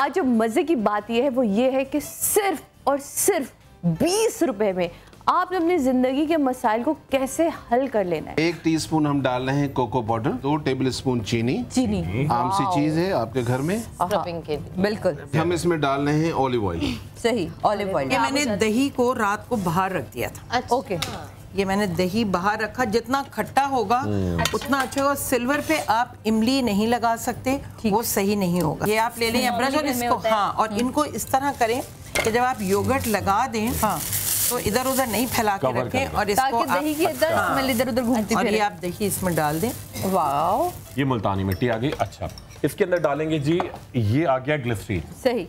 आज जो मजे की बात यह है वो ये है कि सिर्फ और सिर्फ 20 रुपए में आपने अपनी जिंदगी के मसाइल को कैसे हल कर लेना है। 1 टीस्पून हम डाल रहे हैं कोको पाउडर, 2 टेबलस्पून चीनी आम सी चीज है आपके घर में स्क्रबिंग के लिए। बिल्कुल। हम इसमें डाल रहे हैं ऑलिव ऑयल। सही, ऑलिव ऑयल। ये मैंने दही को रात को बाहर रख दिया था। अच्छा। ओके, ये मैंने दही बाहर रखा, जितना खट्टा होगा उतना अच्छा होगा। सिल्वर पे आप इमली नहीं लगा सकते, वो सही नहीं होगा। ये आप ले लें या ब्रश और इसको, हाँ, और इनको इस तरह करें कि जब आप योगर्ट लगा दें, हाँ, तो इधर उधर नहीं फैला के रखें और इसको दही की स्मेल इधर उधर घूमती और फिरे। ये आप दही इसमें डाल दें। वाओ, ये मुल्तानी मिट्टी आ गई। अच्छा, इसके अंदर डालेंगे जी, ये आ गया ग्लिसरीन। सही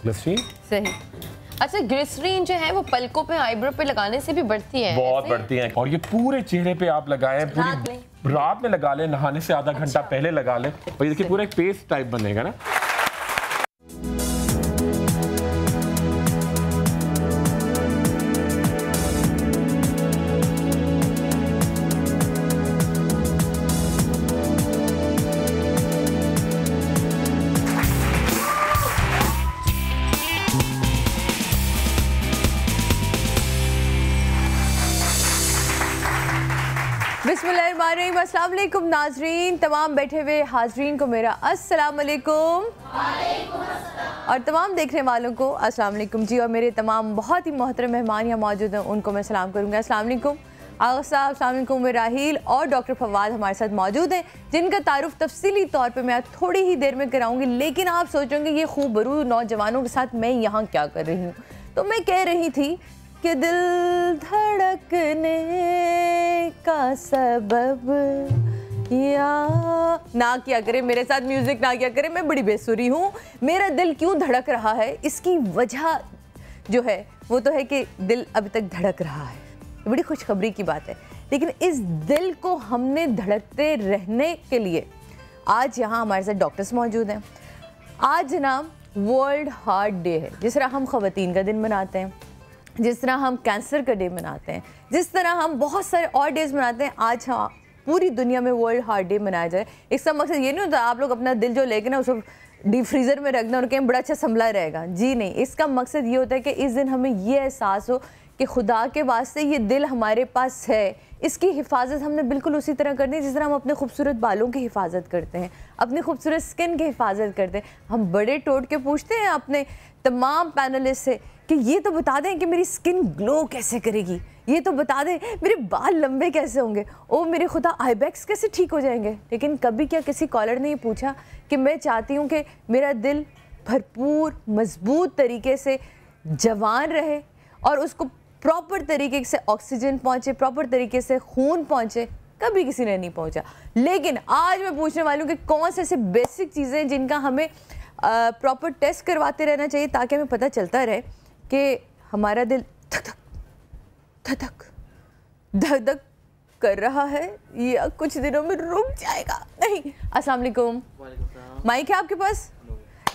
ग्लिसरीन सही। अच्छा, ग्लिसरीन जो है वो पलकों पे, आईब्रो पे लगाने से भी बढ़ती है। बहुत बढ़ती हैं और ये पूरे चेहरे पे आप लगाएं, पूरी रात में लगा लें, नहाने से आधा घंटा पहले लगा लें और ये देखिए पूरा एक पेस्ट टाइप बनेगा ना। बिस्मिल्लाहिर्रहमानिर्रहीम। अस्सलाम वालेकुम नाजरीन, तमाम बैठे हुए हाजरीन को मेरा अस्सलाम वालेकुम और तमाम देखने वालों को अस्सलाम वालेकुम जी। और मेरे तमाम बहुत ही मोहतरम मेहमान यहाँ मौजूद हैं, उनको मैं सलाम करूँगा। अस्सलाम वालेकुम आगा साहब, अस्सलाम वालेकुम राहील और डॉक्टर फवाद हमारे साथ मौजूद हैं, जिनका तारुफ तफसीली तौर पे मैं थोड़ी ही देर में कराऊंगी। लेकिन आप सोचेंगे ये खूबरू नौजवानों के साथ मैं यहाँ क्या कर रही हूँ। तो मैं कह रही थी कि दिल धड़कने का सबब या ना किया करे, मेरे साथ म्यूजिक ना किया करे, मैं बड़ी बेसुरी हूँ। मेरा दिल क्यों धड़क रहा है, इसकी वजह जो है वो तो है कि दिल अभी तक धड़क रहा है। बड़ी खुशखबरी की बात है। लेकिन इस दिल को हमने धड़कते रहने के लिए आज यहाँ हमारे साथ डॉक्टर्स मौजूद हैं। आज जनाब वर्ल्ड हार्ट डे है। जिस तरह हम ख़वातीन का दिन मनाते हैं, जिस तरह हम कैंसर का डे मनाते हैं, जिस तरह हम बहुत सारे और डेज मनाते हैं, आज हाँ पूरी दुनिया में वर्ल्ड हार्ट डे मनाया जाए। इसका मकसद ये नहीं होता आप लोग अपना दिल जो लेके ना उसको डीप फ्रीज़र में रख दें और कहीं बड़ा अच्छा संभला रहेगा। जी नहीं, इसका मकसद ये होता है कि इस दिन हमें ये एहसास हो कि खुदा के वास्ते ये दिल हमारे पास है, इसकी हिफाजत हमने बिल्कुल उसी तरह करनी है जिस तरह हम अपने खूबसूरत बालों की हिफाजत करते हैं, अपनी खूबसूरत स्किन की हिफाजत करते हैं। हम बड़े टोट के पूछते हैं अपने तमाम पैनलिस्ट से कि ये तो बता दें कि मेरी स्किन ग्लो कैसे करेगी, ये तो बता दें मेरे बाल लंबे कैसे होंगे, ओ मेरे खुदा आईबैक्स कैसे ठीक हो जाएंगे। लेकिन कभी क्या किसी कॉलर ने ये पूछा कि मैं चाहती हूँ कि मेरा दिल भरपूर मजबूत तरीके से जवान रहे और उसको प्रॉपर तरीके से ऑक्सीजन पहुँचे, प्रॉपर तरीके से खून पहुँचे। कभी किसी ने नहीं पहुँचा। लेकिन आज मैं पूछने वाली हूँ कि कौन से ऐसे बेसिक चीज़ें जिनका हमें प्रॉपर टेस्ट करवाते रहना चाहिए ताकि हमें पता चलता रहे कि हमारा दिल धक धक धक धक धक धक कर रहा है या कुछ दिनों में रुक जाएगा। नहीं। अस्सलाम वालेकुम। माइक है आपके पास?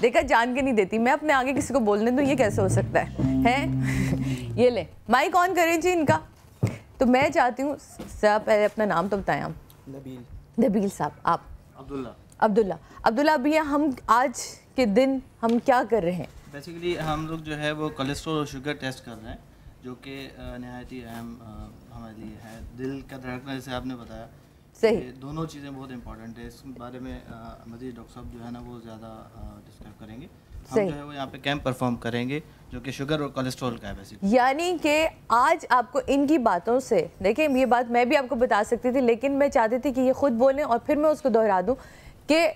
देखा, जान के नहीं देती मैं, अपने आगे किसी को बोलने दूँ, ये कैसे हो सकता है? ये ले माइक ऑन करें जी इनका। तो मैं चाहती हूँ साहब पहले अपना नाम तो बताएं आप। नबील साहब। आप? अब्दुल्ला। अभी हम आज के दिन हम क्या कर रहे हैं? बेसिकली हम लोग जो है वो कोलेस्ट्रॉल और शुगर टेस्ट कर रहे हैं, जो कि नहायत ही अहम हमारे लिए है। दिल का धड़कना जैसे आपने बताया, सही, दोनों चीज़ें बहुत इंपॉर्टेंट है। इस बारे में मज़ीद डॉक्टर साहब जो है ना वो ज़्यादा डिस्कस करेंगे। हम जो है वो यहाँ पे कैंप परफॉर्म करेंगे जो कि शुगर और कोलेस्ट्रॉल का है बेसिकली। यानी कि आज आपको इनकी बातों से, देखिए ये बात मैं भी आपको बता सकती थी लेकिन मैं चाहती थी कि ये खुद बोलें और फिर मैं उसको दोहरा दूँ कि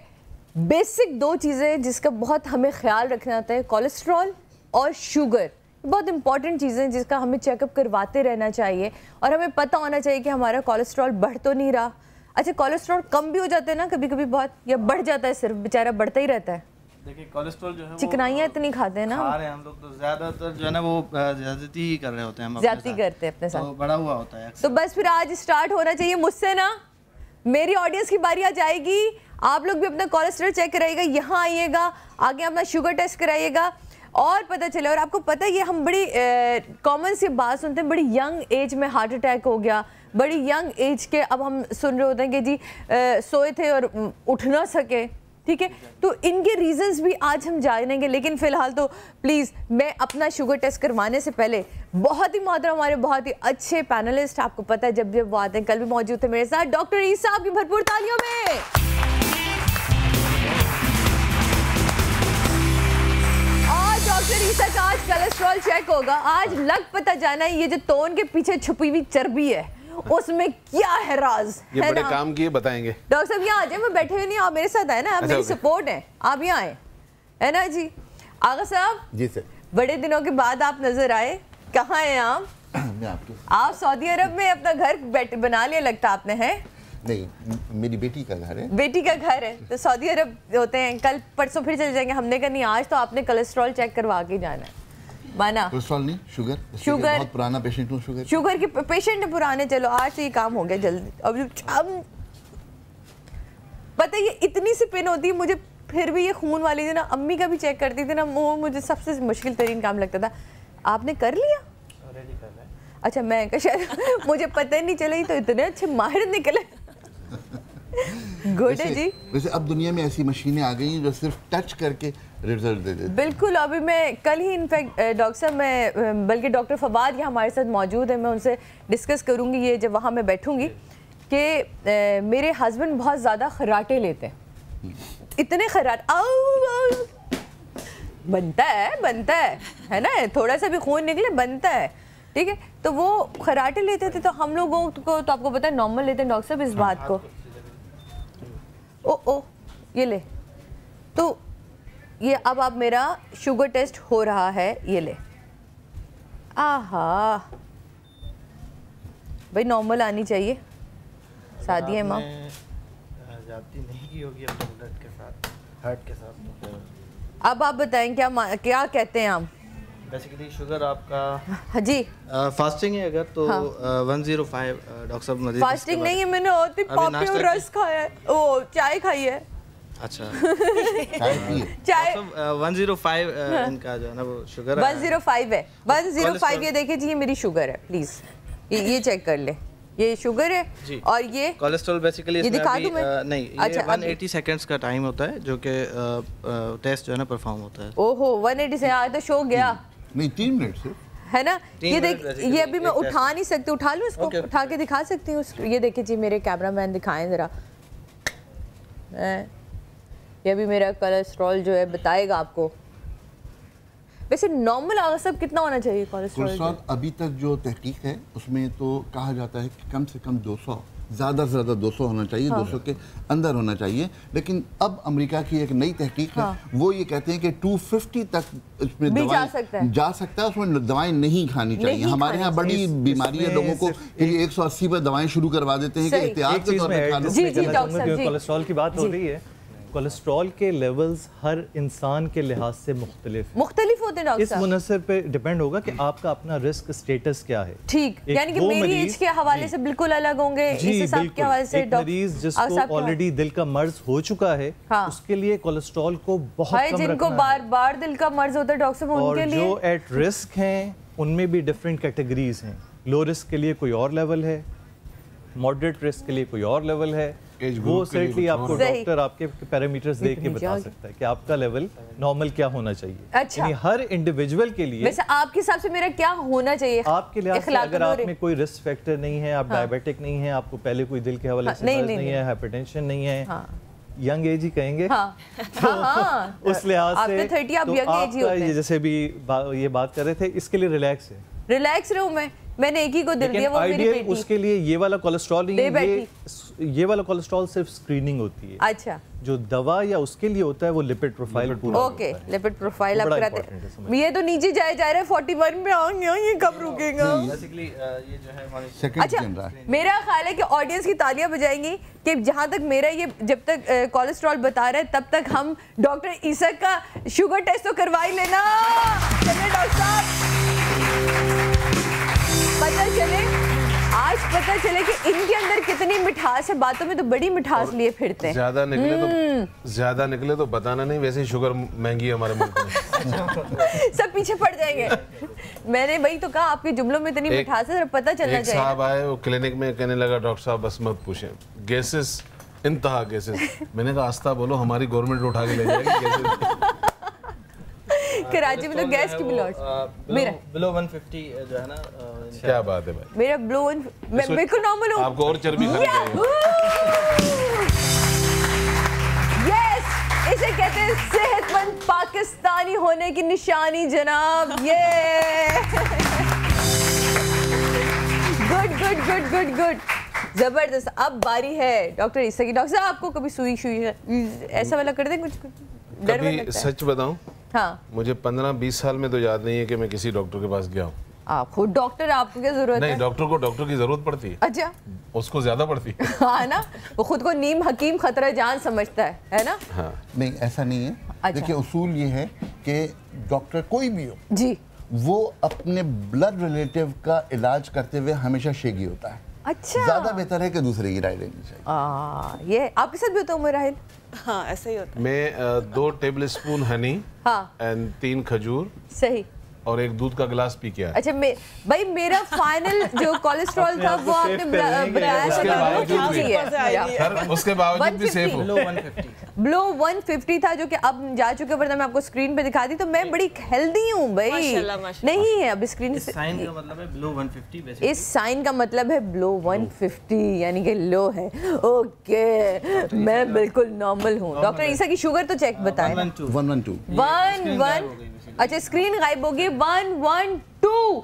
बेसिक 2 चीज़ें जिसका बहुत हमें ख्याल रखना होता है, कोलेस्ट्रॉल और शुगर। बहुत इंपॉर्टेंट चीज़ें हैं जिसका हमें चेकअप करवाते रहना चाहिए और हमें पता होना चाहिए कि हमारा कोलेस्ट्रॉल बढ़ तो नहीं रहा। अच्छा, कोलेस्ट्रॉल कम भी हो जाता है ना कभी कभी बहुत, या बढ़ जाता है सिर्फ, बेचारा बढ़ता ही रहता है? देखिए कोलेस्ट्रॉल जो है चिकनाइयाँ इतनी खाते हैं ना, खा रहे हैं हम लोग तो ज़्यादातर जो है ना वो ज़्यादती ही कर रहे होते हैं, हम ज्यादती करते हैं अपने साथ, तो बड़ा हुआ होता है। तो बस फिर आज स्टार्ट होना चाहिए मुझसे ना। मेरी ऑडियंस की बारी आ जाएगी, आप लोग भी अपना कोलेस्ट्रॉल चेक कराइएगा, यहाँ आइएगा, आगे अपना शुगर टेस्ट कराइएगा और पता चले। और आपको पता है ये हम बड़ी कॉमन सी बात सुनते हैं, बड़ी यंग एज में हार्ट अटैक हो गया, बड़ी यंग एज के अब हम सुन रहे होते हैं कि जी सोए थे और उठ ना सके। ठीक है, तो इनके रीजंस भी आज हम जानेंगे, लेकिन फिलहाल तो प्लीज़ मैं अपना शुगर टेस्ट करवाने से पहले बहुत ही मोहतरम हमारे बहुत ही अच्छे पैनलिस्ट, आपको पता है जब जब वो आते हैं, कल भी मौजूद थे मेरे साथ डॉक्टर ईसा, आपकी भरपूर तालियों में। आज डॉक्टर ईसा का आज कोलेस्ट्रॉल चेक होगा। आज लग पता जाना है ये जो तोन के पीछे छुपी हुई चर्बी है उसमें क्या है राज, ये है बड़े ना? काम किए, बताएंगे। डॉक्टर साहब यहाँ आ जाए, मैं बैठे हुए नहीं, आप मेरे साथ आए ना, आप मेरी सपोर्ट है, आप यहाँ आए, है ना जी। आगा साहब जी सर, बड़े दिनों के बाद आप नजर आए, कहाँ हैं आप? मैं आपके आप सऊदी अरब में अपना घर बना लिया लगता आपने, है? नहीं, मेरी बेटी का घर है। बेटी का घर है तो सऊदी अरब होते हैं, कल परसों फिर चले जाएंगे। हमने कहा नहीं, आज तो आपने कोलेस्ट्रॉल चेक करवा के जाना है। माना? कोलेस्ट्रॉल नहीं, शुगर। शुगर बहुत पुराना पेशेंट हूँ, शुगर के पेशेंट है पुराने। चलो आज तो ये काम हो गया जल्दी। अब पता है ये इतनी सी पिन होती है मुझे, फिर भी ये खून वाली थी ना, अम्मी का भी चेक करती थी ना, वो मुझे सबसे मुश्किल तरीन काम लगता था। आपने कर लिया? अच्छा, मैं शायद मुझे पता ही नहीं चला, ही तो इतने अच्छे माहिर निकले। गुड है जी। वैसे अब दुनिया में ऐसी मशीनें आ गई हैं जो सिर्फ टच करके रिजल्ट दे देती। बिल्कुल, अभी मैं कल ही इनफैक्ट डॉक्टर साहब, मैं बल्कि डॉक्टर फवाद यहाँ हमारे साथ मौजूद है, मैं उनसे डिस्कस करूँगी ये जब वहाँ मैं बैठूँगी कि मेरे हस्बैंड बहुत ज़्यादा खराटे लेते हैं, इतने खराट बनता है ना, थोड़ा सा भी खून निकले बनता है, ठीक है। तो वो खराटे लेते थे, तो हम लोगों को तो आपको पता है नॉर्मल लेते हैं डॉक्टर साहब इस बात को। ओ ये ले, तो ये अब आप मेरा शुगर टेस्ट हो रहा है, ये ले। आहा भाई नॉर्मल आनी चाहिए, शादी है माँ। जाती नहीं की होगी अपने ब्लड के साथ, हार्ट के साथ, तो फिर अब आप बताएं क्या कहते हैं आप? बेसिकली शुगर आपका हाँ जी फास्टिंग है अगर तो 105 डॉक्टर साहब मजीद फास्टिंग नहीं है, मैंने होती पापी और रस खाया है, ओ चाय खाई है। अच्छा चाय 105 इनका जो है ना वो शुगर 105 है, 105। ये देखिए जी, ये मेरी शुगर है, प्लीज ये चेक कर ले, ये शुगर है जी। और ये कोलेस्ट्रॉल बेसिकली ये दिखा दूं मैं? नहीं, ये अच्छा, 180 सेकंड्स का टाइम होता है जो कि टेस्ट जो है ना परफॉर्म होता है। ओहो 180 से आज तो शो गया नहीं, 3 मिनट से है ना। ये देख, ये अभी मैं उठा नहीं सकती, उठा लूँ इसको? उठा के दिखा सकती हूँ? ये देखिए जी, मेरे कैमरामैन दिखाएं जरा, ये भी मेरा कोलेस्ट्रॉल जो है बताएगा आपको। वैसे नॉर्मल आगा सब कितना होना चाहिए कोलेस्ट्रॉल? अभी तक जो तहकीक है उसमें तो कहा जाता है कि कम से कम 200, ज़्यादा से ज़्यादा 200 होना चाहिए, 200 के अंदर होना चाहिए। लेकिन अब अमेरिका की एक नई तहकीक है, वो ये कहते हैं कि 250 तक इसमें जा सकता है, उसमें दवाएं नहीं खानी चाहिए। हमारे यहाँ बड़ी बीमारी है लोगों को कि 180 पर दवाएं शुरू करवा देते हैं कि एहतियात के तौर पर खा लो। कोलेस्ट्रॉल की बात हो रही है, कोलेस्ट्रॉल के लेवल्स हर इंसान के लिहाज से मुख्तलिफ होते हैं डॉक्टर इस मुनसर पे डिपेंड होगा कि आपका अपना रिस्क स्टेटस क्या है। ठीक, यानी कि मेरी एज के हवाले से बिल्कुल अलग होंगे, इस हिसाब के हवाले से। एक मरीज जिसको ऑलरेडी दिल का मर्ज हो चुका है, उसके लिए कोलेस्ट्रॉल को बहुत कम रखना है। जिनको बार-बार दिल का मर्ज होता है डॉक्टर साहब, उनके लिए जो एट रिस्क हैं उनमें भी डिफरेंट कैटेगरीज हैं। लो रिस्क के लिए कोई और लेवल है, मॉडरेट रिस्क के लिए कोई और लेवल है। वो सर्टली आपको डॉक्टर आपके पैरामीटर्स देख के बता सकता है कि आपका लेवल नॉर्मल क्या होना चाहिए। अच्छा। यानी हर इंडिविजुअल के लिए वैसे आपके हिसाब से मेरा क्या होना चाहिए? आपके लिहाज से अगर आप में कोई रिस्क फैक्टर नहीं है, आप डायबिटिक नहीं है, आपको पहले कोई दिल के हवाले से मर्ज नहीं है, हाइपरटेंशन नहीं है, यंग एज ही कहेंगे उस लिहाज से, तो जैसे भी ये बात कर रहे थे, इसके लिए रिलैक्स रहूं मैंने एक ही को दिल दिया, वो मेरी बेटी। उसके लिए ये वाला कोलेस्ट्रॉल नहीं है, ये वाला कोलेस्ट्रॉल सिर्फ स्क्रीनिंग होती है। अच्छा, जो दवा या उसके लिए होता है वो लिपिड प्रोफाइल पूरा। ओके, लिपिड प्रोफाइल आप कराते हैं। ये तो नीचे जा रहा है 41 पे आएंगे, ये कब रुकेगा? बेसिकली ये जो है सेकंड अच्छा, चल रहा है। मेरा ख्याल है कि ऑडियंस की तालियां बजाएंगी कि जहां तक मेरा ये जब तक कोलेस्ट्रॉल बता रहा है तब तक हम डॉक्टर ईसा का शुगर टेस्ट तो करवा ही लेना। चलिए डॉक्टर साहब, पता चले कि इनके अंदर कितनी मिठास है, बातों में तो बड़ी मिठास लिए फिरते हैं। ज्यादा निकले तो बताना नहीं, वैसे ही शुगर महंगी है हमारे मुल्क में। सब पीछे पड़ जाएंगे। मैंने वही तो कहा, आपके जुमलों में इतनी मिठास है, पता चलना चाहिए। साहब आए वो क्लिनिक में, कहने लगा डॉक्टर साहब बस मत पूछें, गैसेस इंतहा केसेस। मैंने कहा आस्था बोलो, हमारी गवर्नमेंट उठा के ले जाएगी कैसे। कराची में तो गैस की बिल मेरा बिलो 150 जो है ना। क्या बात है भाई, मेरा बिलो मैं बिल्कुल नॉर्मल हूँ। आपको और चर्बी खानी चाहिए। यस, इसे कहते हैं सेहतमंद पाकिस्तानी होने की निशानी जनाब। ये good good good good good, जबरदस्त। अब बारी है डॉक्टर ईसा की। डॉक्टर साहब आपको कभी सुई ऐसा वाला कर दें, कुछ डर कभी? लगता है? सच बताऊं, हाँ, मुझे 15-20 साल में तो याद नहीं है कि मैं किसी डॉक्टर के पास गया हूँ। आप खुद डॉक्टर, आपको क्या जरूरत है? नहीं, डॉक्टर को डॉक्टर की जरूरत पड़ती है। अच्छा, उसको ज्यादा पड़ती है। हाँ ना, वो खुद को नीम हकीम खतरा जान समझता है ना? हाँ। नहीं, ऐसा नहीं है। अच्छा। देखिए, उसूल ये है कि डॉक्टर कोई भी हो जी, वो अपने ब्लड रिलेटिव का इलाज करते हुए हमेशा शेगी होता है। अच्छा, ज्यादा बेहतर है कि दूसरे की राय लेनी चाहिए। ये आपके साथ भी होता है उमर राहिल? हाँ, ऐसा ही होता है। मैं 2 टेबलस्पून हनी एंड 3 खजूर सही और 1 दूध का गिलास पी के आया। अच्छा, भाई मेरा फाइनल जो कोलेस्ट्रॉल था वो आपने बनाया उसके बावजूद भी सेफ हो। ब्लो 150 था जो कि अब जा चुके, वरना मैं आपको स्क्रीन पे दिखा दी। तो मैं बड़ी हेल्दी हूँ भाई। नहीं है अब स्क्रीन से। साइन का मतलब है ब्लो 150 बेसिकली। इस साइन का मतलब है ब्लो 150 यानी कि लो है। ओके, मैं बिल्कुल नॉर्मल हूँ। डॉक्टर ईसा की शुगर तो चेक बताएं। 112। अच्छा, स्क्रीन गायब होगी। 112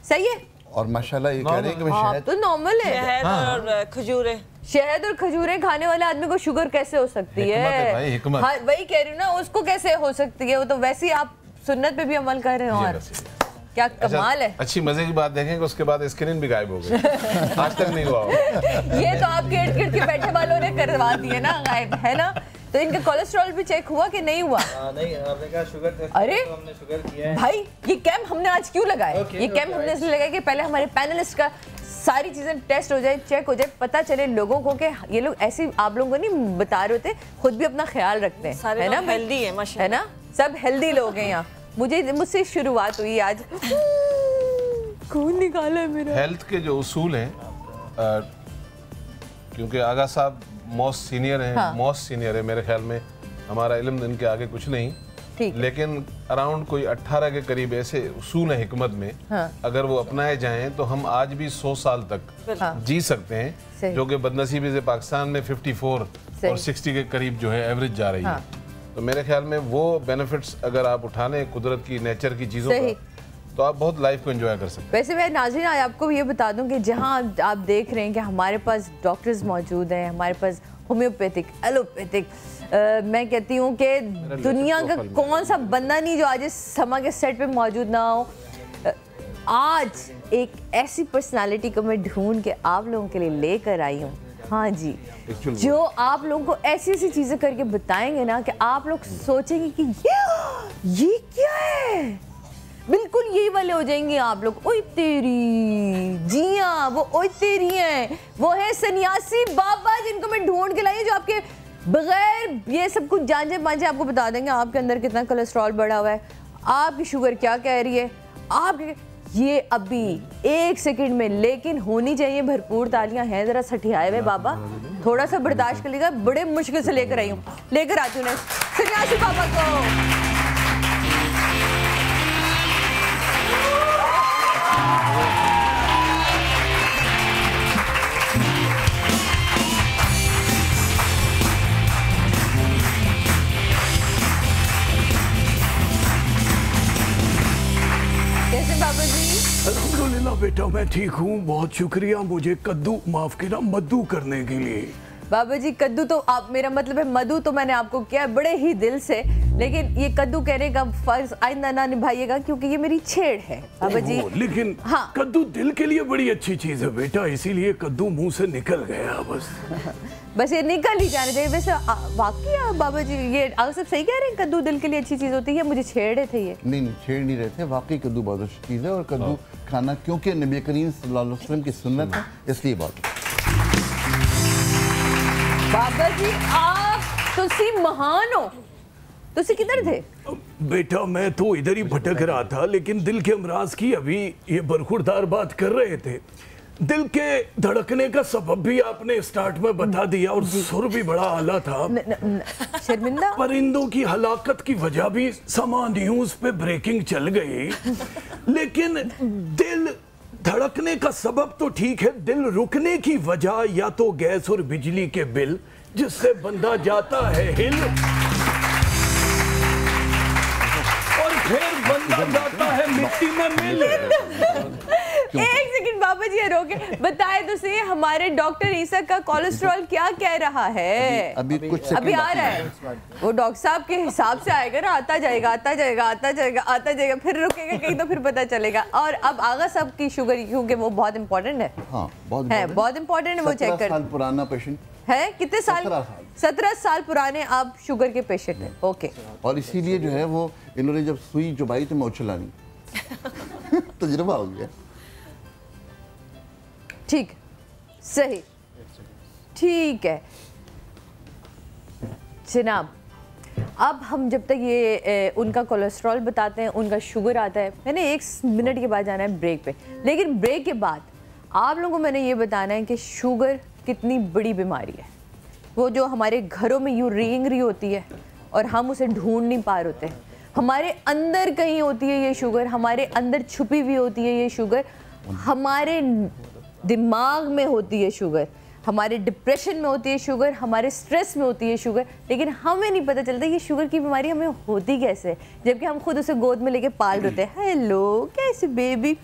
सही है। और माशाल्लाह ये कह रहे हैं कि मैं आप तो नॉर्मल है। शहद और खजूरें, शहद और खजूरें खाने वाले आदमी को शुगर कैसे हो सकती है? भाई, हिकमत। हाँ, वही कह रही हूँ ना, उसको कैसे हो सकती है? वो तो वैसे ही आप सुन्नत पे भी अमल कर रहे हो। और क्या कमाल है। अच्छी मजे की बात देखें कि उसके बाद स्क्रीन भी गायब हो गई। आज तक नहीं हुआ। ये तो आपके इर्द गिर्द के बैठे वालों ने करवा दिए ना गायब, है ना? तो इनका कोलेस्ट्रॉल भी चेक हुआ कि नहीं हुआ? नहीं, आपने कहा शुगर टेस्ट। अरे तो हमने शुगर किया है भाई, ये कैंप हमने आज क्यों लगाया? ये कैंप हमने इसलिए लगाया कि पहले हमारे पैनलिस्ट का सारी चीजें टेस्ट हो जाए, चेक हो जाए, पता चले लोगों को कि ये लोग ऐसे आप लोगों को नहीं बता रहे होते, खुद भी अपना ख्याल रखते हैं, है ना? हेल्दी है माशाल्लाह, है ना? सब हेल्दी लोग हैं यहाँ। मुझसे शुरुआत हुई आज। खून निकाला है मेरा। हेल्थ के जो उसूल हैं, क्योंकि आगा साहब मोस्ट सीनियर हैं। हाँ। मोस्ट सीनियर है मेरे ख्याल में। हमारा इल्म इनके आगे कुछ नहीं, लेकिन अराउंड कोई 18 के करीब ऐसे उसूल है हिकमत में। हाँ। अगर वो अपनाए जाएं तो हम आज भी 100 साल तक हाँ। जी सकते हैं, जो कि बदनसीबी से पाकिस्तान में 54 और 60 के करीब जो है एवरेज जा रही है। तो मेरे ख्याल में वो बेनिफिट्स अगर आप उठा लें कुदरत की, नेचर की चीज़ों का, तो आप बहुत लाइफ को एंजॉय कर सकते हैं। वैसे मैं नाज़रीन आपको ये बता दूं कि जहां आप देख रहे हैं कि हमारे पास डॉक्टर्स मौजूद हैं, हमारे पास होम्योपैथिक, एलोपैथिक, मैं कहती हूँ कि दुनिया का कौन सा बंदा नहीं जो आज इस समा के सेट पे मौजूद ना हो। आज एक ऐसी पर्सनालिटी को मैं ढूंढ के आप लोगों के लिए लेकर आई हूँ। हाँ जी, जो आप लोगों को ऐसी ऐसी चीज़ें करके बताएंगे ना कि आप लोग सोचेंगे कि ये क्या है। बिल्कुल यही वाले हो जाएंगे आप लोग। ओए तेरी, जी हाँ, वो ओए तेरी हैं। वो है सन्यासी बाबा जिनको मैं ढूंढ के लाई, जो आपके बगैर ये सब कुछ जांचे पांचे आपको बता देंगे आपके अंदर कितना कोलेस्ट्रॉल बढ़ा हुआ है, आपकी शुगर क्या कह रही है, आप ये अभी 1 सेकंड में। लेकिन होनी चाहिए भरपूर तालियां। हैं जरा सठियाए हुए बाबा, थोड़ा सा बर्दाश्त कर लीजिएगा। बड़े मुश्किल से लेकर आई हूँ, लेकर आती हूँ सन्यासी बाबा को। अल्हम्दुलिल्लाह बेटा, मैं ठीक हूँ, बहुत शुक्रिया मुझे कद्दू, माफ करना, मद्दू करने के लिए। बाबा जी, कद्दू तो आप, मेरा मतलब है मधु तो मैंने आपको किया है बड़े ही दिल से, लेकिन ये कद्दू कहने का फर्ज आइंदा ना निभाइएगा क्योंकि ये मेरी छेड़ है बाबा जी। लेकिन हाँ, कद्दू दिल के लिए बड़ी अच्छी चीज है बेटा, इसीलिए कद्दू मुंह से निकल गया बस। बस ये निकल ही जाने चाहिए। वैसे वाकई बाबा जी ये आप सब सही कह रहे हैं, कद्दू दिल के लिए अच्छी चीज होती है, मुझे छेड़े थे ये? नहीं, छेड़ नहीं रहे थे, वाकई कद्दू बहुत अच्छी चीज है। और कद्दू खाना क्योंकि नबी करीम सल्लल्लाहु अलैहि वसल्लम की सुन्नत है, इसलिए बात। बाबा जी आप तुसी महान हो। तुसी किधर थे बेटा? मैं तो इधर ही भटक रहा था, लेकिन दिल के अमराज की अभी ये बरखुरदार बात कर रहे थे। दिल के धड़कने का सबब भी आपने स्टार्ट में बता दिया और सुर भी बड़ा आला था। शर्मिंदा, परिंदों की हलाकत की वजह भी समा न्यूज पे ब्रेकिंग चल गई, लेकिन दिल धड़कने का सबब तो ठीक है, दिल रुकने की वजह या तो गैस और बिजली के बिल जिससे बंदा जाता है हिल, और फिर बंदा जाता है मिट्टी में मिल। एक सेकंड बाबा जी रोके, बताए तो सही हमारे डॉक्टर ईसा का कोलेस्ट्रॉल क्या कह रहा है? अभी आ रहा है, वो डॉक्टर साहब के हिसाब से आएगा ना, आता जाएगा आता जाएगा आता जाएगा आता जाएगा, फिर रुकेगा कहीं तो फिर पता चलेगा। और अब आगा साहब की शुगर, क्योंकि वो बहुत इंपॉर्टेंट है, बहुत इंपॉर्टेंट है, वो चेक कर। पुराना पेशेंट है, कितने साल? 17 साल पुराने आप शुगर के पेशेंट हैं। ओके, और इसीलिए जो है वो इन्होंने जब सुई चुबाई तो मैं उछला नहीं तजुर्बा हो गया। ठीक, सही, ठीक है जनाब। अब हम जब तक ये उनका कोलेस्ट्रॉल बताते हैं, उनका शुगर आता है, मैंने 1 मिनट के बाद जाना है ब्रेक पे, लेकिन ब्रेक के बाद आप लोगों को मैंने ये बताना है कि शुगर कितनी बड़ी बीमारी है, वो जो हमारे घरों में यूं रेंग रही होती है और हम उसे ढूंढ नहीं पा रहे होते, हमारे अंदर कहीं होती है ये शुगर, हमारे अंदर छुपी हुई होती है ये शुगर, हमारे दिमाग में होती है शुगर, हमारे डिप्रेशन में होती है शुगर, हमारे स्ट्रेस में होती है शुगर, लेकिन हमें नहीं पता चलता ये शुगर की बीमारी हमें होती कैसे है, जबकि हम खुद उसे गोद में लेके पाल रहे हैं। हेलो कैसे बेबी।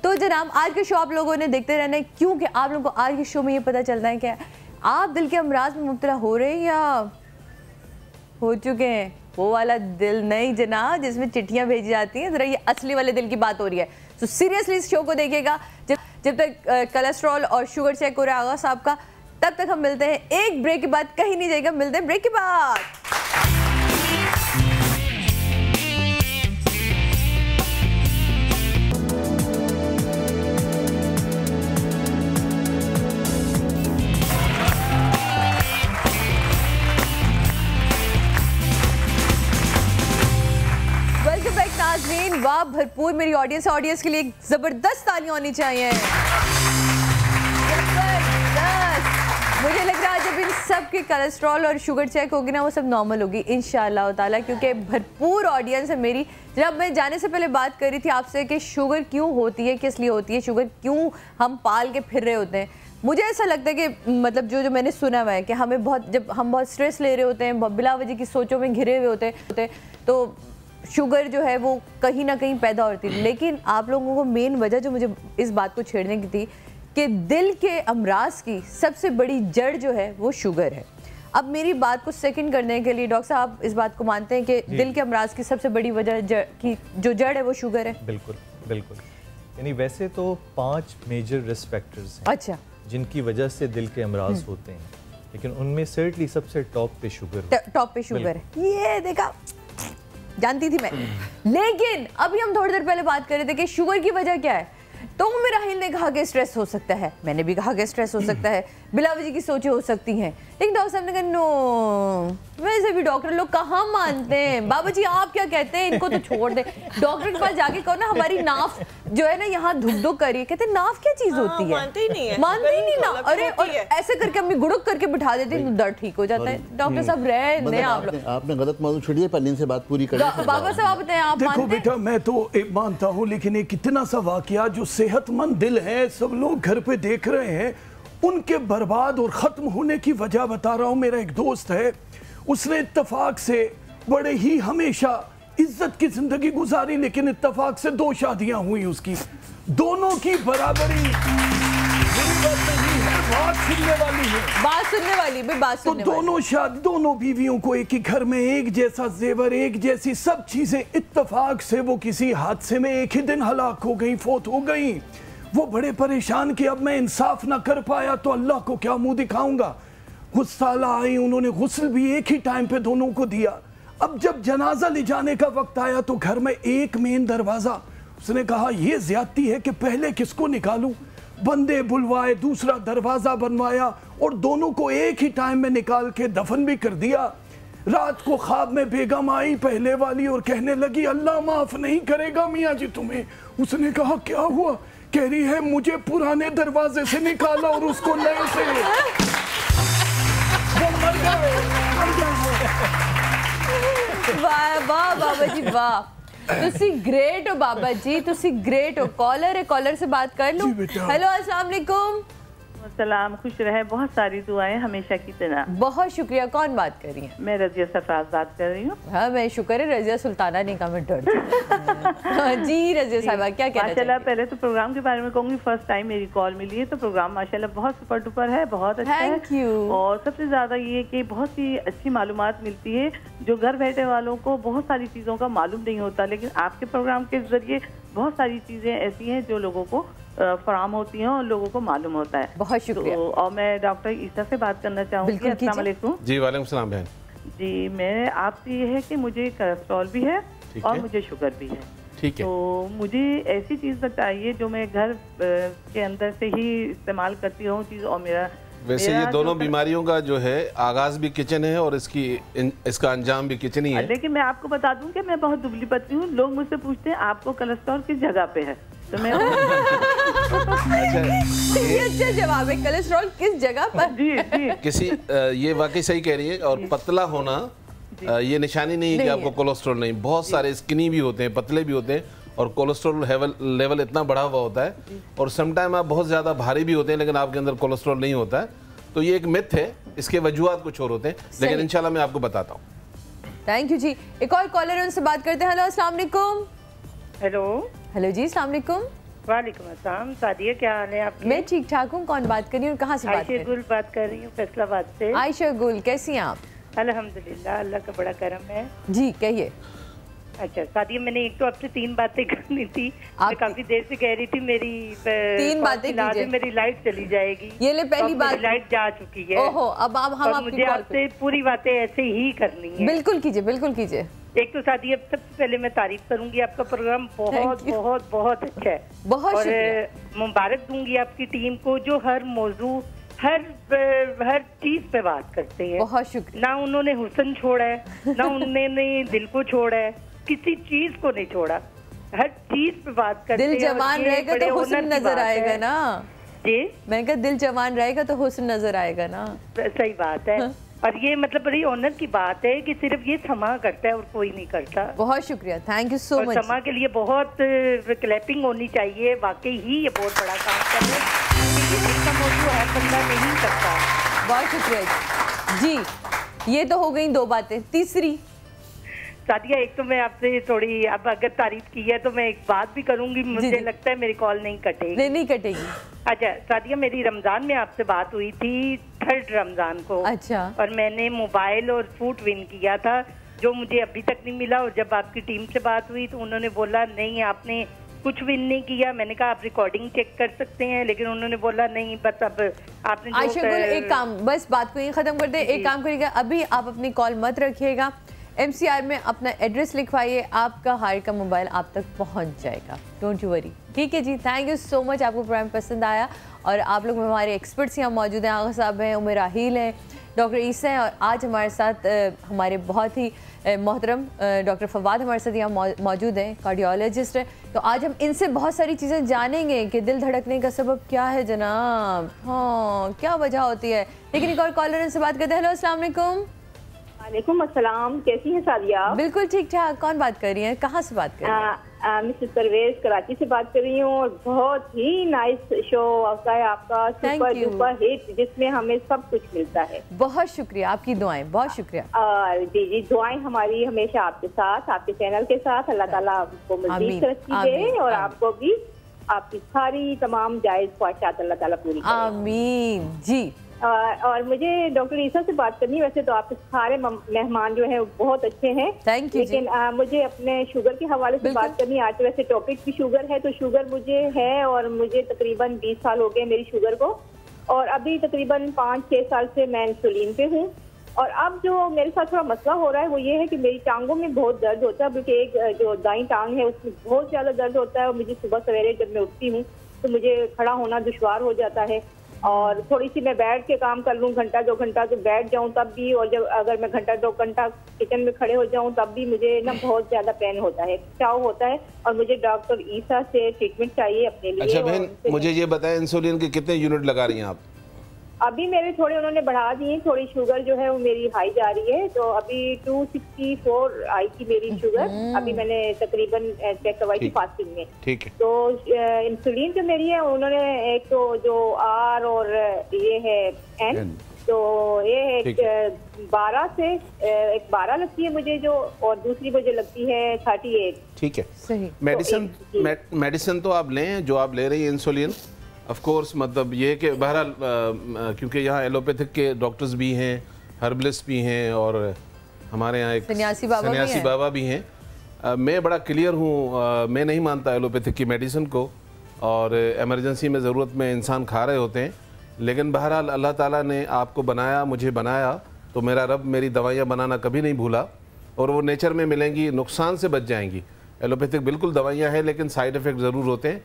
तो जनाब आज के शो आप लोगों ने देखते रहना है, क्योंकि आप लोगों को आज के शो में ये पता चलता है कि आप दिल के अमराज में मुब्तला हो रहे हैं या हो चुके हैं। वो वाला दिल नहीं जनाब जिसमें चिट्ठियां भेजी जाती हैं, जरा ये असली वाले दिल की बात हो रही है। तो सीरियसली इस शो को देखिएगा, जब तक कोलेस्ट्रॉल और शुगर चेक हो रहा है आगा साहब का, तब तक हम मिलते हैं एक ब्रेक के बाद, कहीं नहीं जाएगा, मिलते हैं ब्रेक के बाद। वाह भरपूर मेरी ऑडियंस के लिए एक जबरदस्त तालियां होनी चाहिए। मुझे लग रहा है जब इन सब के कोलेस्ट्रॉल और शुगर चेक होगी ना, वो सब नॉर्मल होगी इंशाअल्लाह ताला, क्योंकि भरपूर ऑडियंस है मेरी। जब मैं जाने से पहले बात कर रही थी आपसे कि शुगर क्यों होती है, किस लिए होती है, शुगर क्यों हम पाल के फिर रहे होते हैं, मुझे ऐसा लगता है कि मतलब जो मैंने सुना हुआ है कि हमें बहुत, जब हम बहुत स्ट्रेस ले रहे होते हैं, बिला वजह की सोचों में घिरे हुए होते हैं, तो शुगर जो है वो कहीं ना कहीं पैदा होती थी। लेकिन आप लोगों को मेन वजह जो मुझे इस बात को छेड़ने की थी कि दिल के अमराज की सबसे बड़ी जड़ जो है वो शुगर है। अब मेरी बात को सेकंड करने के लिए डॉक्टर साहब इस बात को मानते हैं कि दिल के अमराज की सबसे बड़ी वजह की जो जड़ है वो शुगर है? बिल्कुल बिल्कुल। यानी वैसे तो 5 मेजर रिस्क फैक्टर्स हैं, अच्छा, जिनकी वजह से दिल के अमराज होते हैं, लेकिन उनमें सर्टनली सबसे टॉप पे शुगर है। ये देखा, जानती थी मैं। लेकिन अभी हम थोड़ी देर पहले बात कर रहे थे कि शुगर की वजह क्या है, तो मेरा हिल ने कहा कि स्ट्रेस हो सकता है, मैंने भी कहा कि स्ट्रेस हो सकता है, बिला वजह की सोचें हो सकती हैं, लेकिन डॉक्टर साहब ने कहा नो, वैसे भी डॉक्टर लोग कहाँ मानते हैं। बाबा जी आप क्या कहते हैं, इनको तो छोड़ दे, डॉक्टर के पास जाके कहो ना हमारी नाफ जो है ना यहाँ धुक धुक करिए, कहते नाफ क्या चीज होती है, मानते ही नहीं ना। अरे और ऐसे करके अम्मी गुड़क करके बिठा देती है, दर्द ठीक हो जाता है। डॉक्टर साहब रहे आप लोग, आपने गलत मौजूद छोड़िए, पहले से बात पूरी करिए। बाबा साहब आप बताएं, आप देखो बेटा मैं तो एक मानता हूँ, लेकिन एक इतना सा वाकया जो सेहतमंद दिल है, सब लोग घर पे देख रहे हैं, उनके बर्बाद और ख़त्म होने की वजह बता रहा हूँ। मेरा एक दोस्त है, उसने इत्तेफाक से बड़े ही हमेशा इज्जत की जिंदगी गुजारी, लेकिन इत्तेफाक से 2 शादियां हुई उसकी, दोनों की बराबरी। बात सुनने वाली तो दोनों बीवियों को एक ही घर में एक जैसा जेवर, एक जैसी सब चीजें, इत्तेफाक से वो किसी हादसे में एक ही दिन हलाक हो गई, फोत हो गई। वो बड़े परेशान कि अब मैं इंसाफ ना कर पाया तो अल्लाह को क्या मुंह दिखाऊंगा। गुस्साला आई, उन्होंने गुस्ल भी एक ही टाइम पे दोनों को दिया। अब जब जनाजा ले जाने का वक्त आया तो घर में एक मेन दरवाजा, उसने कहा ये ज्यादती है कि पहले किसको निकालूं, बंदे बुलवाए, दूसरा दरवाजा बनवाया और दोनों को एक ही टाइम में निकाल के दफन भी कर दिया। रात को ख्वाब में बेगम आई पहले वाली और कहने लगी अल्लाह माफ नहीं करेगा मियाँ जी तुम्हें। उसने कहा क्या हुआ, कह रही है मुझे पुराने दरवाजे से निकाला और उसको नए से। वो मर गए। वाह वाह बाबा जी वाह, तुसी ग्रेट हो बाबा जी, तुसी ग्रेट हो। कॉलर है, कॉलर से बात कर लूं। हेलो अस्सलाम वालेकुम। सलाम, खुश रहे, बहुत सारी दुआएं हमेशा की तरह। बहुत शुक्रिया। कौन बात कर रही है? मैं रजिया सरफराज बात कर रही हूँ। हाँ, मैं शुक्र है रजिया सुल्ताना नहीं कहा, मैं डर जी रजिया साहबा क्या कहना माशाल्लाह, पहले तो प्रोग्राम के बारे में कहूँगी, फर्स्ट टाइम मेरी कॉल मिली है, तो प्रोग्राम माशाल्लाह बहुत सुपर डुपर है, बहुत अच्छा है। और सबसे ज्यादा ये कि बहुत सी अच्छी मालूमात मिलती है जो घर बैठे वालों को बहुत सारी चीजों का मालूम नहीं होता, लेकिन आपके प्रोग्राम के जरिए बहुत सारी चीजें ऐसी हैं जो लोगों को फराम होती हैं और लोगों को मालूम होता है। बहुत शुक्रिया। तो, और मैं डॉक्टर ईसा से बात करना चाहूँगी। अस्सलाम वालेकुम। जी वालेकुम सलाम बहन जी, मैं आपसे ये है कि मुझे कोलेस्ट्रॉल भी है और मुझे शुगर भी है। ठीक है। तो मुझे ऐसी चीज़ बताइए जो मैं घर के अंदर से ही इस्तेमाल करती हूँ चीज़, और वैसे ये दोनों बीमारियों का जो है आगाज भी किचन है और इसका अंजाम भी किचन ही है। लेकिन मैं आपको बता दूं कि मैं बहुत दुबली पतली हूँ। लोग मुझसे पूछते हैं आपको कोलेस्ट्रॉल किस जगह पे है, तो मैं अच्छा जवाब है, कोलेस्ट्रॉल किस जगह पर। जी जी किसी ये वाकई सही कह रही है। और पतला होना ये निशानी नहीं है कि आपको कोलेस्ट्रॉल नहीं। बहुत सारे स्किनी भी होते हैं, पतले भी होते हैं, और कोलेस्ट्रॉल लेवल इतना बढ़ा हुआ होता है। और समटाइम आप बहुत ज़्यादा भारी भी होते हैं लेकिन आपके अंदर कोलेस्ट्रॉल नहीं होता है। तो ये एक मिथ है, इसके वजूहात कुछ और होते हैं, लेकिन इंशाल्लाह मैं आपको बताता हूँ। थैंक यू जी। एक और कॉलर है, उनसे बात करते हैं। हेलो अस्सलाम वालेकुम। हेलो हेलो जी, अस्सलाम वालेकुम। वालेकुम अस्सलाम। सादिया, क्या हाल है आपके? मैं ठीक ठाक हूँ। कौन बात कर रही हूँ, कहाँ से बात कर रही हूँ? आयशा गुल बात कर रही हूँ, फैसलाबाद से। आयशा गुल, कैसी हैं आप? अल्हम्दुलिल्लाह, अल्लाह का बड़ा करम है जी। कहिए। अच्छा सादिया, मैंने एक तो आपसे 3 बातें करनी थी। मैं काफी देर से कह रही थी मेरी 3 बातें कीजिए। मेरी लाइट चली जाएगी। ये ले पहली बात, लाइट जा चुकी है। ओहो, अब हम मुझे आपसे पूरी बातें ऐसे ही करनी है। बिल्कुल कीजिए, बिल्कुल कीजिए। एक तो सादिया, सबसे पहले मैं तारीफ करूंगी, आपका प्रोग्राम बहुत बहुत बहुत अच्छा है। बहुत और मुबारक दूंगी आपकी टीम को जो हर मौजू हर चीज पे बात करते हैं। बहुत शुक्रिया। ना उन्होंने हुस्न छोड़ा है, ना उन्होंने दिल को छोड़ा है, किसी चीज को नहीं छोड़ा, हर चीज पे बात करते हैं। दिल जवान रहेगा तो हुस्न नजर आएगा ना जी। मैंने कहा दिल जवान रहेगा तो हुस्न नजर आएगा ना। सही बात है। और ये मतलब बड़ी ऑनर की बात है कि सिर्फ ये समा करता है और कोई नहीं करता। बहुत शुक्रिया, थैंक यू सो मच। समा के लिए बहुत क्लैपिंग होनी चाहिए, वाकई ही ये बहुत बड़ा काम कर रहे हैं। इसका मौजूद हर बंदा नहीं करता। बहुत शुक्रिया जी। ये तो हो गई 2 बातें। तीसरी सादिया, एक तो मैं आपसे थोड़ी, अब अगर तारीफ की है तो मैं एक बात भी करूंगी। मुझे लगता है मेरी कॉल नहीं कटेगी। नहीं कटेगी। अच्छा सादिया, मेरी रमजान में आपसे बात हुई थी 3rd रमजान को। अच्छा। और मैंने मोबाइल और फूड विन किया था जो मुझे अभी तक नहीं मिला। और जब आपकी टीम से बात हुई तो उन्होंने बोला नहीं आपने कुछ विन नहीं किया। मैंने कहा आप रिकॉर्डिंग चेक कर सकते हैं, लेकिन उन्होंने बोला नहीं, बस अब आपने आयशा गुल एक काम, बस बात को यही खत्म कर दे। एक काम करिएगा, अभी आप अपनी कॉल मत रखिएगा, MCR में अपना एड्रेस लिखवाइए, आपका हायर का मोबाइल आप तक पहुंच जाएगा। Don't you worry. ठीक है जी, थैंक यू सो मच। आपको प्रोग्राम पसंद आया और आप लोग हमारे एक्सपर्ट्स यहाँ मौजूद हैं। आगा साहब हैं, उमर राहील हैं, डॉक्टर ईसा हैं, और आज हमारे साथ हमारे बहुत ही मोहतरम डॉक्टर फवाद हमारे साथ यहाँ मौजूद हैं, कार्डियोलॉजिस्ट हैं। तो आज हम इनसे बहुत सारी चीज़ें जानेंगे कि दिल धड़कने का सबब क्या है जनाब, हाँ क्या वजह होती है। लेकिन एक और कॉलर से बात करते हैं। हेलो अस्सलाम वालेकुम। वालेकुम अस्सलाम, कैसी हैं सादिया? बिल्कुल ठीक ठाक। कौन बात कर रही हैं, कहाँ से बात कर रही हैं? मिसेस परवेज कराची से बात कर रही हूँ। और बहुत ही नाइस शो होता है आपका, सुपर डुपर हिट, जिसमें हमें सब कुछ मिलता है। बहुत शुक्रिया, आपकी दुआएं, बहुत शुक्रिया। जी जी, दुआएं हमारी हमेशा आपके साथ, आपके चैनल के साथ। अल्लाह ताला आपको मज़ीद तरक्की दे और आपको भी आपकी सारी तमाम जायज ख्वाहिशात अल्लाह ताला पूरी करे। आमीन जी। और मुझे डॉक्टर ईसा से बात करनी है। वैसे तो आपके सारे मेहमान जो हैं बहुत अच्छे हैं, थैंक यू। लेकिन मुझे अपने शुगर के हवाले से बात करनी है। आज तो वैसे टॉपिक भी शुगर है, तो शुगर मुझे है और मुझे तकरीबन 20 साल हो गए मेरी शुगर को, और अभी तकरीबन 5-6 साल से मैं इंसुलिन पे हूँ। और अब जो मेरे साथ थोड़ा मसला हो रहा है वो ये है कि मेरी टांगों में बहुत दर्द होता है, बल्कि एक जो दाईं टांग है उसमें बहुत ज्यादा दर्द होता है। और मुझे सुबह सवेरे जब मैं उठती हूँ तो मुझे खड़ा होना दुश्वार हो जाता है। और थोड़ी सी मैं बैठ के काम कर लूँ घंटा 2 घंटा तो बैठ जाऊँ तब भी, और जब अगर मैं घंटा 2 घंटा किचन में खड़े हो जाऊँ तब भी मुझे ना बहुत ज्यादा पेन होता है, खिंचाव होता है, और मुझे डॉक्टर ईसा से ट्रीटमेंट चाहिए अपने लिए। अच्छा बहन, मुझे ये बताएं इंसुलिन के कितने यूनिट लगा रही हैं आप? अभी मेरे थोड़े उन्होंने बढ़ा दिए, थोड़ी शुगर जो है वो मेरी हाई जा रही है, तो अभी 264 आई थी मेरी शुगर, अभी मैंने तकरीबन चेक करवाई थी फास्टिंग में। ठीक है। तो इंसुलिन जो मेरी है उन्होंने एक तो जो आर और ये है एन, तो ये एक 12 से एक 12 लगती है मुझे जो, और दूसरी मुझे लगती है 38। ठीक है, सही। मेडिसिन तो आप लें जो आप ले रही हैं इंसुलिन, ऑफ कोर्स, मतलब ये कि बहरहाल क्योंकि यहाँ एलोपैथिक के डॉक्टर्स भी हैं, हर्बलिस्ट भी हैं, और हमारे यहाँ एक सन्यासी बाबा भी हैं। मैं बड़ा क्लियर हूँ, मैं नहीं मानता एलोपैथिक की मेडिसिन को, और इमरजेंसी में ज़रूरत में इंसान खा रहे होते हैं, लेकिन बहरहाल अल्लाह ताला ने आपको बनाया, मुझे बनाया, तो मेरा रब मेरी दवाइयाँ बनाना कभी नहीं भूला, और वो नेचर में मिलेंगी, नुकसान से बच जाएंगी। एलोपैथिक बिल्कुल दवाइयाँ हैं लेकिन साइड इफ़ेक्ट ज़रूर होते हैं।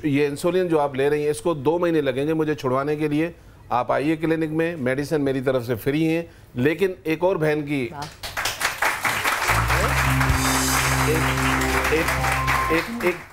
ये इंसुलिन जो आप ले रही हैं इसको 2 महीने लगेंगे मुझे छुड़वाने के लिए। आप आइए क्लिनिक में, मेडिसिन मेरी तरफ से फ्री हैं। लेकिन एक और बहन की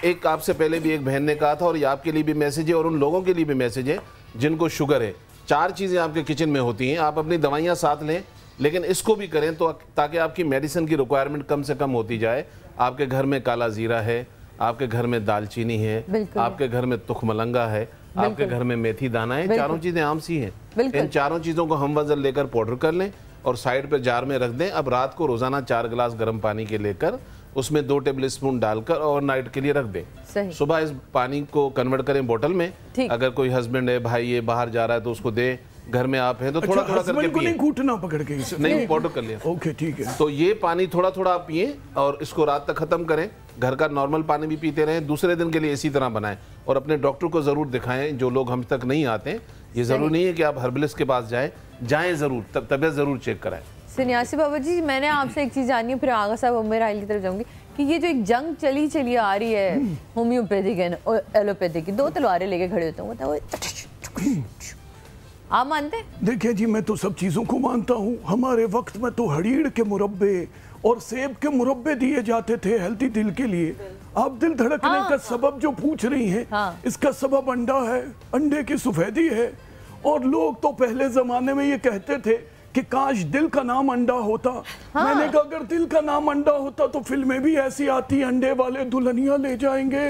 एक आपसे पहले भी एक बहन ने कहा था, और ये आपके लिए भी मैसेज है और उन लोगों के लिए भी मैसेज है जिनको शुगर है। 4 चीज़ें आपके किचन में होती हैं, आप अपनी दवाइयाँ साथ लें, लेकिन इसको भी करें तो ताकि आपकी मेडिसिन की रिक्वायरमेंट कम से कम होती जाए। आपके घर में काला जीरा है, आपके घर में दालचीनी है, आपके घर में तुखमलंगा है, आपके घर में मेथी दाना है, चारों चीजें आम सी हैं। इन चारों चीजों को हम वजन लेकर पाउडर कर लें और साइड पर जार में रख दें। अब रात को रोजाना 4 गिलास गर्म पानी के लेकर उसमें 2 टेबल स्पून डालकर ओवरनाइट के लिए रख दें। सुबह इस पानी को कन्वर्ट करें बोतल में। अगर कोई हस्बैंड है, भाई है, बाहर जा रहा है तो उसको दे, घर में आप हैं तो थोड़ा थोड़ा करके पिए। नहीं कूटना पकड़ के, नहीं पाउडर कर लिया। ओके ठीक है। तो ये पानी थोड़ा थोड़ा आप पिए और इसको रात तक खत्म करें। घर का नॉर्मल पानी भी पीते रहें, दूसरे दिन के लिए इसी तरह बनाएं, और अपने डॉक्टर को जरूर दिखाएं जो लोग हम तक नहीं आते हैं। ये जरूरी नहीं है कि आप हर्बलिस्ट के पास जाएं जरूर, तबियत जरूर चेक कराएं। सन्यासी बाबा जी, मैंने आपसे एक चीज जानी है, फिर आगा साहब उमेर आइल की तरफ जाऊंगी, कि ये जो एक जंग चली आ रही है होम्योपैथिक और एलोपैथिक की, 2 तलवारें लेके खड़े होते हैं, आप मानते हैं? देखिए जी, मैं तो सब चीजों को मानता हूँ। हमारे वक्त में तो हरीड़ के मुरब्बे और सेब के मुरब्बे दिए जाते थे हेल्थी दिल के लिए। आप दिल धड़कने का सबब जो पूछ रही हैं, इसका सबब अंडा है, अंडे की सफेदी है। और लोग तो पहले जमाने में ये कहते थे कि काश दिल का नाम अंडा होता। मैंने कहा अगर दिल का नाम अंडा होता तो फिल्में भी ऐसी आती, अंडे वाले दुल्हनिया ले जाएंगे।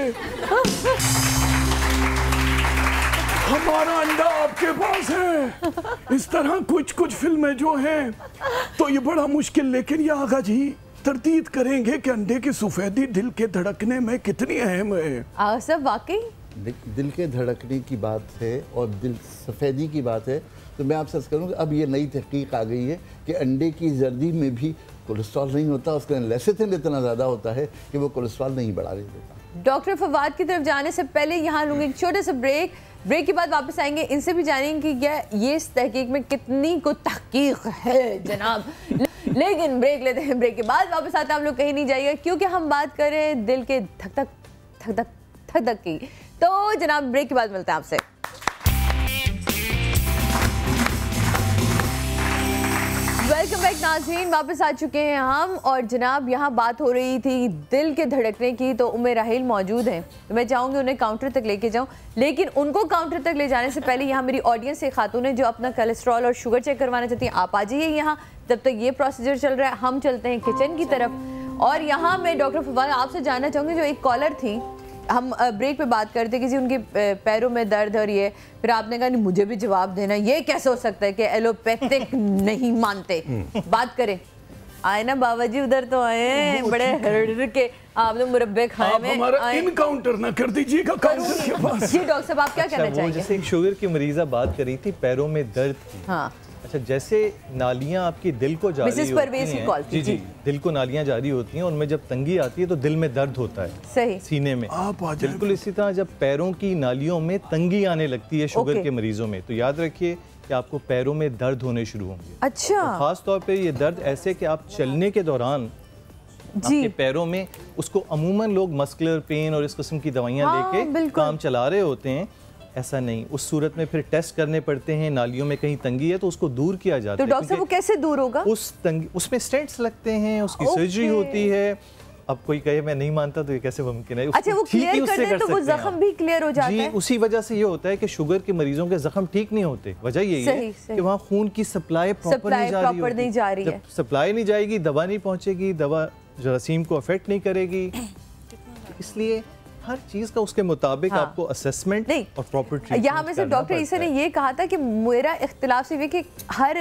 हमारा अंडा आपके पास है। इस तरह कुछ फिल्में जो हैं तो ये बड़ा मुश्किल, लेकिन ये आगा जी तरदीद करेंगे कि अंडे की सफेदी दिल के धड़कने में कितनी अहम है। आगा साहब वाकई दिल के धड़कने की बात है और दिल सफेदी की बात है, तो मैं आपसे अर्ज करूँगा अब ये नई तहकीक आ गई है कि अंडे की जर्दी में भी कोलेस्ट्रॉल नहीं होता, उसका लेसिथिन इतना ज़्यादा होता है कि वो कोलेस्ट्रॉल नहीं बढ़ा देता। डॉक्टर फवाद की तरफ जाने से पहले यहाँ लूँगी एक छोटा सा ब्रेक के बाद वापस आएंगे। इनसे भी जानेंगे कि ये इस तहकीक में कितनी को तहकीक है जनाब। लेकिन ब्रेक लेते हैं, ब्रेक के बाद वापस आते हैं। आप लोग कहीं नहीं जाइएगा क्योंकि हम बात कर रहे हैं दिल के धक धक की। तो जनाब ब्रेक के बाद मिलते हैं आपसे। वेलकम बैक नाज़रीन, वापस आ चुके हैं हम। और जनाब यहाँ बात हो रही थी दिल के धड़कने की, तो उम्मे राहिल मौजूद हैं, तो मैं चाहूँगी उन्हें काउंटर तक लेके जाऊँ। लेकिन उनको काउंटर तक ले जाने से पहले यहाँ मेरी ऑडियंस से खातून है जो अपना कोलेस्ट्रॉल और शुगर चेक करवाना चाहती हैं। आप आ जाइए यहाँ, जब तक ये प्रोसीजर चल रहा है हम चलते हैं किचन की तरफ। और यहाँ मैं डॉक्टर फवाद आपसे जानना चाहूँगी, जो एक कॉलर थी, हम ब्रेक पे बात करते किसी उनके पैरों में दर्द और ये, फिर आपने कहा नहीं मुझे भी जवाब देना, ये कैसे हो सकता है कि एलोपैथिक नहीं मानते। बात करें, आए ना बाबा जी, उधर तो आए बड़े हड़ के, आपने मुरब्बे खाए में हमारा इनकाउंटर ना कर दीजिएगा काउंटर के पास। जी डॉक्टर साहब आप क्या कहना चाहेंगे? जैसे एक शुगर की मरीजा बात करी थी पैरों में दर्द की। हाँ अच्छा, जैसे नालियां आपकी दिल को जारी होती हैं, जी दिल को नालियां जारी होती हैं, उनमें जब तंगी आती है तो दिल में दर्द होता है, सही सीने में। बिल्कुल इसी तरह जब पैरों की नालियों में तंगी आने लगती है शुगर के मरीजों में, तो याद रखिए कि आपको पैरों में दर्द होने शुरू होंगे। अच्छा, तो खास तौर पे ये दर्द ऐसे कि आप चलने के दौरान आपके पैरों में, उसको अमूमन लोग मस्कुलर पेन और इस किस्म की दवाइयाँ लेके काम चला रहे होते हैं, ऐसा नहीं, उस सूरत में फिर टेस्ट करने पड़ते हैं, नालियों में कहीं तंगी है तो उसको दूर किया जाता है। तो डॉक्टर साहब वो कैसे दूर होगा? उसमें स्टेंट्स लगते हैं, उसकी सर्जरी होती है। अब कोई कहे मैं नहीं मानता तो ये कैसे मुमकिन है? अच्छा, वो क्लियर कर दें तो वो जख्म भी क्लियर हो जाता है। उसी वजह से ये होता है कि शुगर के मरीजों के जख्म ठीक नहीं होते। वजह यही है कि वहाँ खून की सप्लाई प्रॉपर नहीं जा रही है। जब सप्लाई नहीं जाएगी, दवा नहीं पहुँचेगी, दवा जरासीम को अफेक्ट नहीं करेगी। इसलिए हर चीज का उसके मुताबिक आपको असेसमेंट और प्रॉपर ट्रीटमेंट। यहाँ में से डॉक्टर ईसा ने ये कहा था कि मेरा इख्तिलाफ सिर्फ कि हर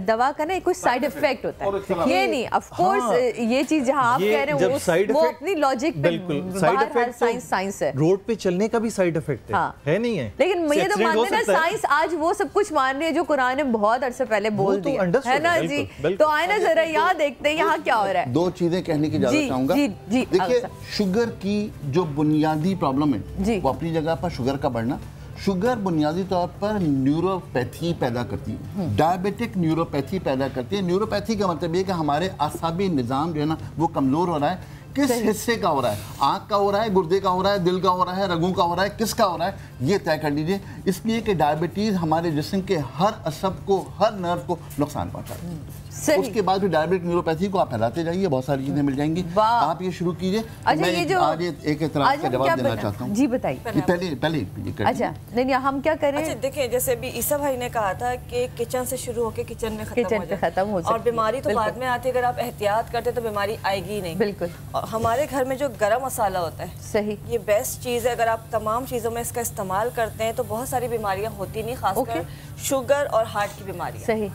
दवा का ना कोई साइड इफेक्ट होता है, ये नहीं। ऑफ कोर्स ये चीज जहाँ आप कह रहे हैं वो अपनी लॉजिक पे बाहर साइंस है। रोड पे चलने का भी साइड इफेक्ट है नहीं है? लेकिन ये तो मानते ना साइंस आज वो सब कुछ मान रही है जो कुरान ने बहुत अरसे पहले बोल दिया है ना जी। तो आए ना जरा यहाँ देखते हैं यहाँ क्या हो रहा है। 2 चीजें कहने की इजाजत चाहूंगा। देखिए, शुगर की जो बुनियादी प्रॉब्लम है वो अपनी जगह पर शुगर का बढ़ना। शुगर बुनियादी तौर पर न्यूरोपैथी पैदा करती है, डायबिटिक न्यूरोपैथी पैदा करती है। न्यूरोपैथी का मतलब ये कि हमारे आसाबी निज़ाम जो है ना वो कमज़ोर हो रहा है। किस हिस्से का हो रहा है? आँख का हो रहा है, गुर्दे का हो रहा है, दिल का हो रहा है, रगों का हो रहा है, किसका हो रहा है, ये तय कर लीजिए। इसलिए कि डायबिटीज़ हमारे जिस्म के हर असब को, हर नर्व को नुकसान पहुँचाती है। उसके बाद फिर डायबिटिक न्यूरोपैथी को आप फैलाते जाइए, बहुत सारी चीजें मिल जाएंगी। आप ये शुरू कीजिए। मैं आज एक एतराज का जवाब देना चाहता हूँ। जी बताइए। पहले अच्छा नहीं हम क्या करें? अच्छा देखिए, जैसे अभी ईसा भाई ने कहा था कि किचन से शुरू होकर किचन में खत्म हो जाए और बीमारी तो बाद में आती है। अगर आप एहतियात करते तो बीमारी आएगी ही नहीं। बिल्कुल। हमारे घर में जो गरम मसाला होता है, सही, ये बेस्ट चीज़ है। अगर आप तमाम चीज़ों में इसका इस्तेमाल करते हैं तो बहुत सारी बीमारियां होती नहीं, खासकर शुगर और हार्ट की बीमारियां। सही।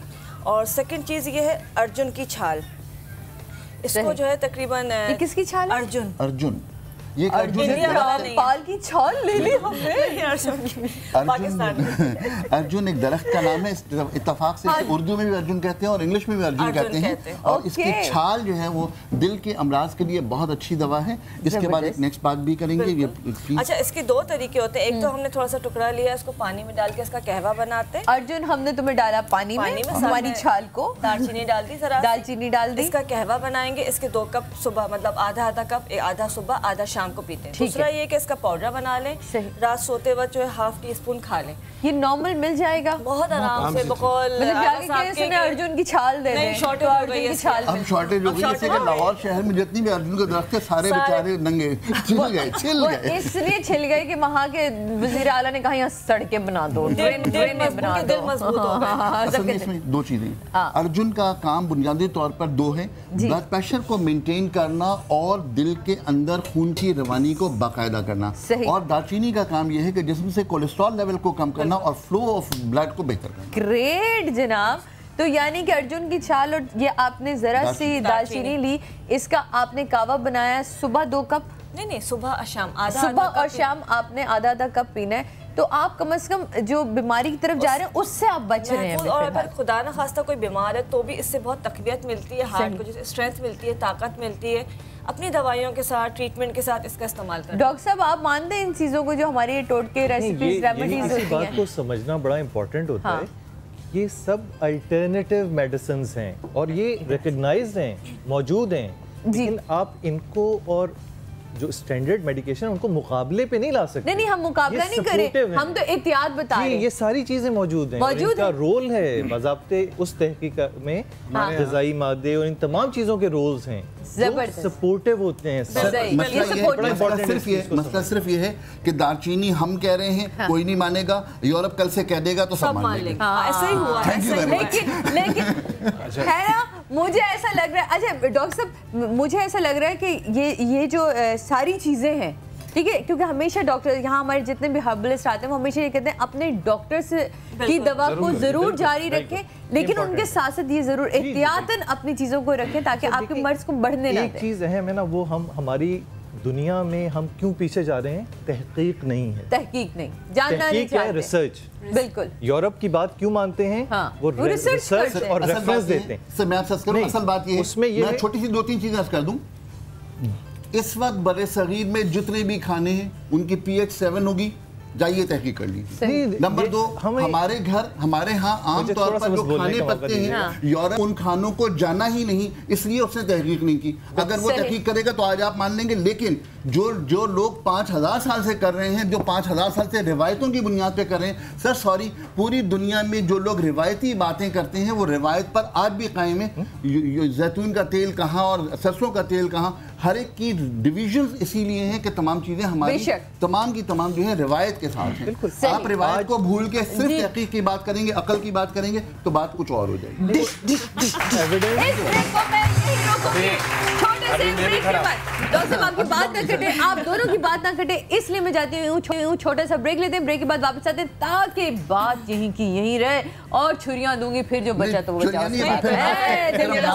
और सेकंड चीज़ ये है अर्जुन की छाल। इसको जो है तकरीबन किसकी छाल? अर्जुन ये पाल की छाल ले ली हमने। अर्जुन एक दरख्त का नाम है। इत्तफाक से उर्दू में भी अर्जुन कहते हैं और इंग्लिश में भी अर्जुन कहते हैं। और इसकी छाल जो है वो दिल के अमराज के लिए बहुत अच्छी दवा है। इसके बाद एक नेक्स्ट बात भी करेंगे। अच्छा, इसके 2 तरीके होते हैं। एक तो हमने थोड़ा सा टुकड़ा लिया, इसको पानी में डाल के इसका कहवा बनाते हैं। अर्जुन हमने तुम्हें डाला पानी में हमारी छाल को, दालचीनी डाल दी, जरा दालचीनी डाल दी, इसका कहवा बनाएंगे। इसके 2 कप सुबह, मतलब आधा कप, आधा सुबह आधा शाम को पीते हैं। दूसरा ये कि इसका पाउडर बना लें, रात सोते वक्त जो है ½ टीस्पून खा लें। ये नॉर्मल मिल जाएगा बहुत आराम से। बकौल अर्जुन की छाल दे दें। शॉर्टेज हो गई है। अब शॉर्टेज हो गई है। लाहौर शहर में जितनी भी अर्जुन के दरख्त थे सारे बेचारे नंगे छिल गए। इसलिए छिल गए कि वहाँ के वजीर आला ने कहा यहाँ सड़कें बना दो, ड्रेन बना दो। दिल मजबूत हो गया। इसमें 2 चीजें। अर्जुन का काम बुनियादी तौर पर 2 है। ब्लड प्रेशर को मेंटेन करना और दिल के अंदर खून की रवानी को बाकायदा करना। और दालचीनी का काम यह है कि जिस्म से कोलेस्ट्रॉल लेवल को कम करना और फ्लो ऑफ ब्लड को बेहतर करना। ग्रेट जनाब। तो यानी कि अर्जुन की छाल और ये आपने जरा सी दालचीनी ली, इसका आपने कावा बनाया। सुबह 2 कप नहीं, सुबह और शाम सुबह और शाम आपने आधा कप पीना है। तो आप कम से कम जो बीमारी की तरफ जा रहे हैं उससे आप बच रहे हैं। और अगर खुदा न खास्ता कोई बीमार है तो भी इससे बहुत तकवीत मिलती है, हार्ट को जो स्ट्रेंथ मिलती है, ताकत मिलती है। अपनी दवाइयों के साथ, ट्रीटमेंट के साथ इसका इस्तेमाल करें। डॉक्टर साहब आप मानते हैं इन चीज़ों को जो हमारी टोटके रेसिपीज रेमेडीज होती हैं? बात को समझना बड़ा इंपॉर्टेंट होता है। ये सब अल्टरनेटिव मेडिसिन्स हैं और ये रिकग्नाइज्ड हैं, मौजूद हैं, लेकिन आप इनको और जो स्टैंडर्ड मेडिकेशन उनको मुकाबले पे नहीं ला सकते। नहीं हम मुकाबला नहीं करें, हम तो एहतियात बता रहे हैं। ये सारी चीजें मौजूद हैं और इनका रोल है बाज़ाब्ते उस तहकीक में। ग़िज़ाई मादे और इन तमाम चीजों के रोल्स हैं, सपोर्टिव होते हैं। मसला सिर्फ ये है कि दालचीनी हम कह रहे हैं, कोई नहीं मानेगा। यूरोप कल से कह देगा तो सब मान लेंगे। ऐसा ही हुआ है। लेकिन है ना, मुझे ऐसा लग रहा है। अच्छा डॉक्टर साहब, मुझे ऐसा लग रहा है कि ये जो सारी चीज़ें हैं, ठीक है, क्योंकि हमेशा डॉक्टर यहाँ हमारे जितने भी हर्बलिस्ट आते हैं वो हमेशा ये कहते हैं अपने डॉक्टर से की दवा को जरूर जारी रखें, लेकिन उनके साथ साथ ये जरूर एहतियातन अपनी चीज़ों को रखें ताकि आपके मर्ज को बढ़ने ना दें। एक चीज़ अहम है ना, वो हमारी दुनिया में हम क्यों पीछे जा रहे हैं? तहकीक नहीं है। तहकीक नहीं, जानना नहीं चाहते। रिसर्च। बिल्कुल। यूरोप की बात क्यों मानते हैं? वो रिसर्च और रेफरेंस देते हैं। सर मैं आपसे असल बात ये है, मैं छोटी सी 2-3 चीजें अर्ज कर दूं। इस वक्त बड़े सगीर में जितने भी खाने हैं उनकी pH 7 होगी, जाइए तहकीक कर लीजिए। नंबर 2, हमारे घर हमारे यहाँ आम तौर पर जो खाने पकते हैं यूरोप, उन खानों को जाना ही नहीं, इसलिए उसने तहकीक नहीं की। अगर वो तहकीक करेगा तो आज आप मान लेंगे। लेकिन जो लोग 5000 साल से कर रहे हैं, जो 5000 साल से रिवायतों की बुनियाद पे कर रहे हैं, सर सॉरी, पूरी दुनिया में जो लोग रिवायती बातें करते हैं वो रिवायत पर आज भी कायम है। जैतून का तेल कहाँ और सरसों का तेल कहाँ, हर एक की डिविजन्स इसीलिए हैं कि तमाम चीजें हमारी तमाम की तमाम जो है रिवायत के साथ हैं। आप रिवायत को भूल के सिर्फ तहकीक की बात करेंगे, अकल की बात करेंगे तो बात कुछ और हो जाएगी। डॉक्टर आपकी बात ना कटे, आप दोनों की बात ना कटे, इसलिए मैं जाती हूँ छोटा सा ब्रेक लेते हैं। ब्रेक के बाद वापस आते हैं ताकि बात यहीं की यहीं रहे और छुरियां दूंगी फिर जो बचा तो वो बचा।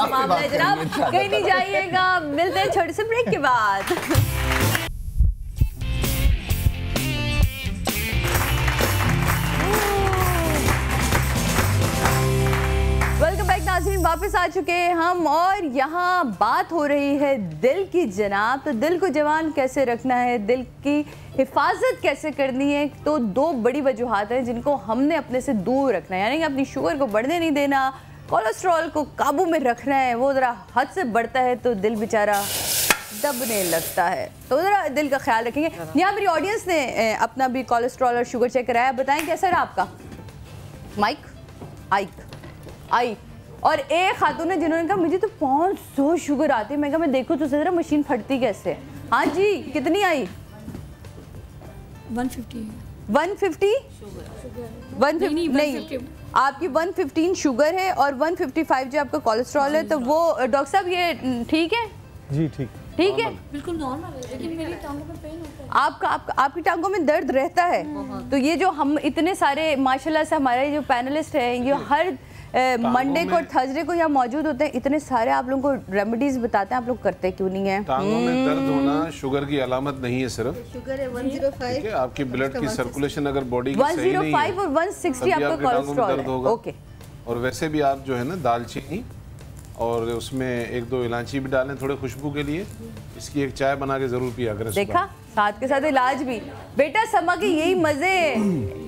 मामला है जनाब, कहीं नहीं जाइएगा, मिलते हैं छोटे से ब्रेक के बाद। वेलकम बैक नाज़रीन, वापस आ चुके हैं हम और यहाँ बात हो रही है दिल की जनाब। तो दिल को जवान कैसे रखना है, दिल की हिफाजत कैसे करनी है, तो 2 बड़ी वजूहात हैं जिनको हमने अपने से दूर रखना है। यानी कि अपनी शुगर को बढ़ने नहीं देना, कोलेस्ट्रॉल को काबू में रखना है। वो ज़रा हद से बढ़ता है तो दिल बेचारा दबने लगता है, तो ज़रा दिल का ख्याल रखेंगे। यहाँ मेरी ऑडियंस ने अपना भी कोलेस्ट्रॉल और शुगर चेक कराया, बताएं कैसा रहा आपका? माइक आई और एक खातून ने जिन्होंने कहा मुझे तो 500 शुगर आती है। मैं कहा मैं देखूँ तो ज़रा मशीन फटती कैसे। हाँ जी, कितनी आई? 150 नहीं, आपकी 115 शुगर है और 155 जो आपका कोलेस्ट्रॉल है। तो वो डॉक्टर साहब ये ठीक है? जी ठीक है, बिल्कुल नॉर्मल है, लेकिन मेरी टांगों में पेन होता है। आपकी टांगों में दर्द रहता है। तो ये जो हम इतने सारे माशाल्लाह से हमारे जो पैनलिस्ट हैं, ये हर मंडे को और थर्सडे को यहाँ मौजूद होते हैं, इतने सारे आप लोगों को रेमेडीज बताते हैं, आप लोग करते क्यों नहीं है? टांगों में दर्द होना शुगर की अलामत नहीं है, सिर्फ शुगर है 105। आपकी ब्लड की सर्कुलेशन अगर बॉडी की सही नहीं है, 105 और 160 आपका कोलेस्ट्रॉल है। ओके। और वैसे भी आप जो है ना दालचीनी और उसमें 1-2 इलायची भी डालें थोड़े खुशबू के लिए, इसकी एक चाय बना के जरूर पिया करें। देखा, साथ के साथ इलाज भी। बेटा समा के यही मजे,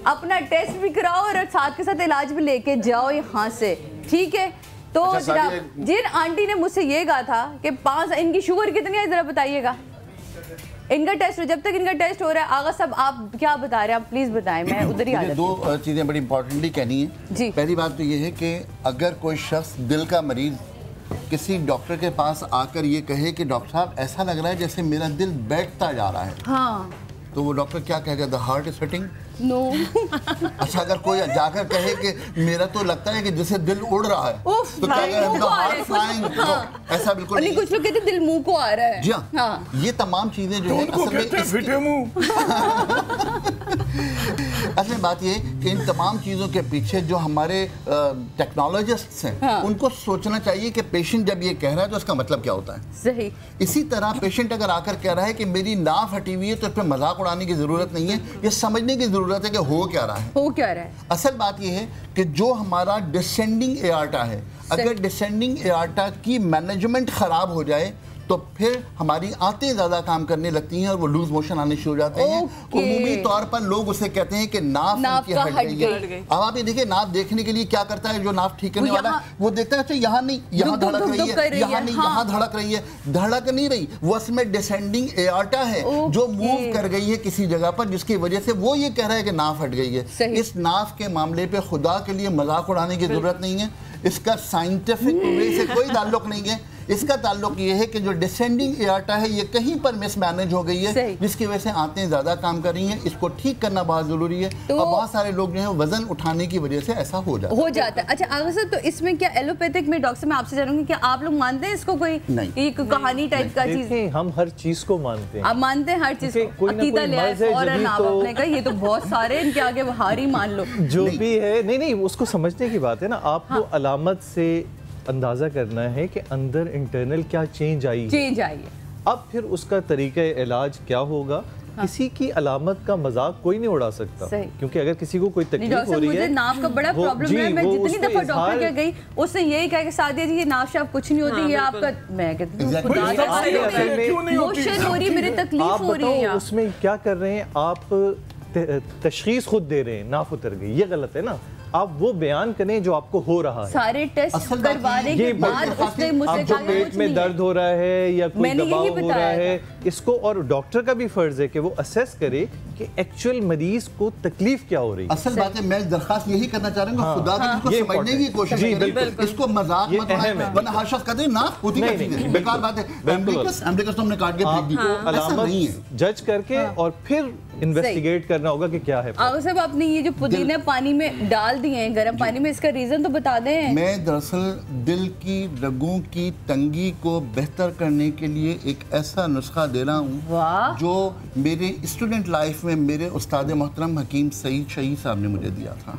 अपना टेस्ट भी कराओ और साथ के साथ इलाज भी लेके जाओ यहाँ से, ठीक है? तो जनाब जिन आंटी ने मुझसे ये कहा था कि 5 इनकी शुगर कितनी है जरा बताइएगा। इनका टेस्ट, जब तक इनका टेस्ट हो रहा है, आगा साहब आप क्या बता रहे हैं, आप प्लीज बताएं, मैं उधर ही आ जाती हूं। 2 चीजें बड़ी इंपॉर्टेंटली कहनी है जी। पहली बात तो ये है कि अगर कोई शख्स दिल का मरीज किसी डॉक्टर के पास आकर ये कहे कि डॉक्टर साहब ऐसा लग रहा है जैसे मेरा दिल बैठता जा रहा है, हाँ, तो वो डॉक्टर क्या कहेगा? The heart is hitting. No. अच्छा, अगर कोई जाकर कहे कि मेरा तो लगता है कि जैसे दिल उड़ रहा है, तो क्या कहेगा? ऐसा बिल्कुल नहीं। कुछ लोग कहते दिल मुंह को आ रहा है। जी हाँ, ये तमाम चीजें जो है असल में बात ये कि इन तमाम चीज़ों के पीछे जो हमारे टेक्नोलॉजिस्ट्स हैं, हाँ, उनको सोचना चाहिए कि पेशेंट जब ये कह रहा है तो इसका मतलब क्या होता है। सही। इसी तरह पेशेंट अगर आकर कह रहा है कि मेरी नाफ हटी हुई है तो इस पर मजाक उड़ाने की जरूरत नहीं है, ये समझने की जरूरत है कि हो क्या रहा है। असल बात ये है कि जो हमारा डिसेंडिंग एआर्टा है, अगर डिसेंडिंग एआर्टा की मैनेजमेंट खराब हो जाए तो फिर हमारी आंतें ज्यादा काम करने लगती हैं और वो लूज मोशन आने शुरू हो जाते हैं। उमूमी तौर पर लोग उसे कहते हैं कि नाफ की हट गई। अब आप ये देखिए, नाफ देखने के लिए क्या करता है जो नाफ ठीक करने वाला है, वो देखता है अच्छा यहाँ नहीं, यहाँ धड़क रही है, यहाँ नहीं, यहाँ धड़क रही है। धड़क नहीं रही, वो उसमें डिसेंडिंग एआर्टा है जो मूव कर गई है किसी जगह पर, जिसकी वजह से वो ये कह रहा है कि नाफ हट गई है। इस नाफ के मामले पे खुदा के लिए मजाक उड़ाने की जरूरत नहीं है, इसका साइंटिफिक वे से कोई ताल्लुक नहीं है। इसका ताल्लुक ये है कि जो डिसेंडिंग एआर्टा है ये कहीं पर मिसमैनेज हो गई है, जिसकी वजह से आंतें ज्यादा काम कर रही हैं। इसको ठीक करना बहुत जरूरी है। तो और बहुत सारे लोग जो है वजन उठाने की वजह से ऐसा हो जाता है। अच्छा आगा सर, तो इसमें क्या एलोपैथिक में डॉक्टर मैं आपसे जानूंगी, क्या आप लोग मानते हैं इसको? कोई एक कहानी टाइप का चीज? हम हर चीज को मानते हैं। आप मानते हैं हर चीज को? अकीदा ले आए और नाम आपने कहा, ये तो बहुत सारे, इनके आगे हारी मान लो जो भी है। नहीं, उसको समझने की बात है ना। आपको अलामत से अंदाजा करना है कि अंदर इंटरनल क्या चेंज आई है, अब फिर उसका तरीका इलाज क्या होगा। किसी की अलामत का मजाक कोई नहीं उड़ा सकता, क्योंकि अगर किसी को कोई तकलीफ हो रही है, नाफ का बड़ा प्रॉब्लम है। मैं जितनी दफा डॉक्टर के गई उसने यही कहा कि सादिया जी ये नाफ शाफ कुछ नहीं होती, ये आपका, मैं कहती हूँ मोशन हो रही है, मेरी तकलीफ हो रही है। उसमें क्या कर रहे हैं आप? तशखीस खुद दे रहे हैं नाफ उतर गई, ये गलत है ना। आप वो बयान करें जो आपको हो रहा है। सारे टेस्ट करवाने के बाद उसने मुझसे कहा पेट में दर्द हो रहा है या कोई दबाव हो रहा है, इसको और डॉक्टर का भी फर्ज है कि वो असेस करे कि एक्चुअल मरीज को तकलीफ क्या हो रही है। असल बात है, मैं दरखास्त यही करना चाह रहा हूँ, खुदा की इसको समझने की कोशिश करें, इसको मजाक मत बनाएं, वरना हर शख्स कहते हैं ना होती है, बेकार बात है। एमरिकस तो हमने काट के फेंक दी, ऐसा नहीं है। जज करके और फिर इन्वेस्टिगेट करना होगा कि क्या है। साहब आपने ये जो पुदीना पानी में डाल दिए हैं गर्म पानी में, इसका रीजन तो बता दें। मैं दरअसल दिल की रगों की तंगी को बेहतर करने के लिए एक ऐसा नुस्खा दे रहा हूँ जो मेरे स्टूडेंट लाइफ में मेरे उस्ताद मोहतरम हकीम सईद शहीद साहब ने मुझे दिया था।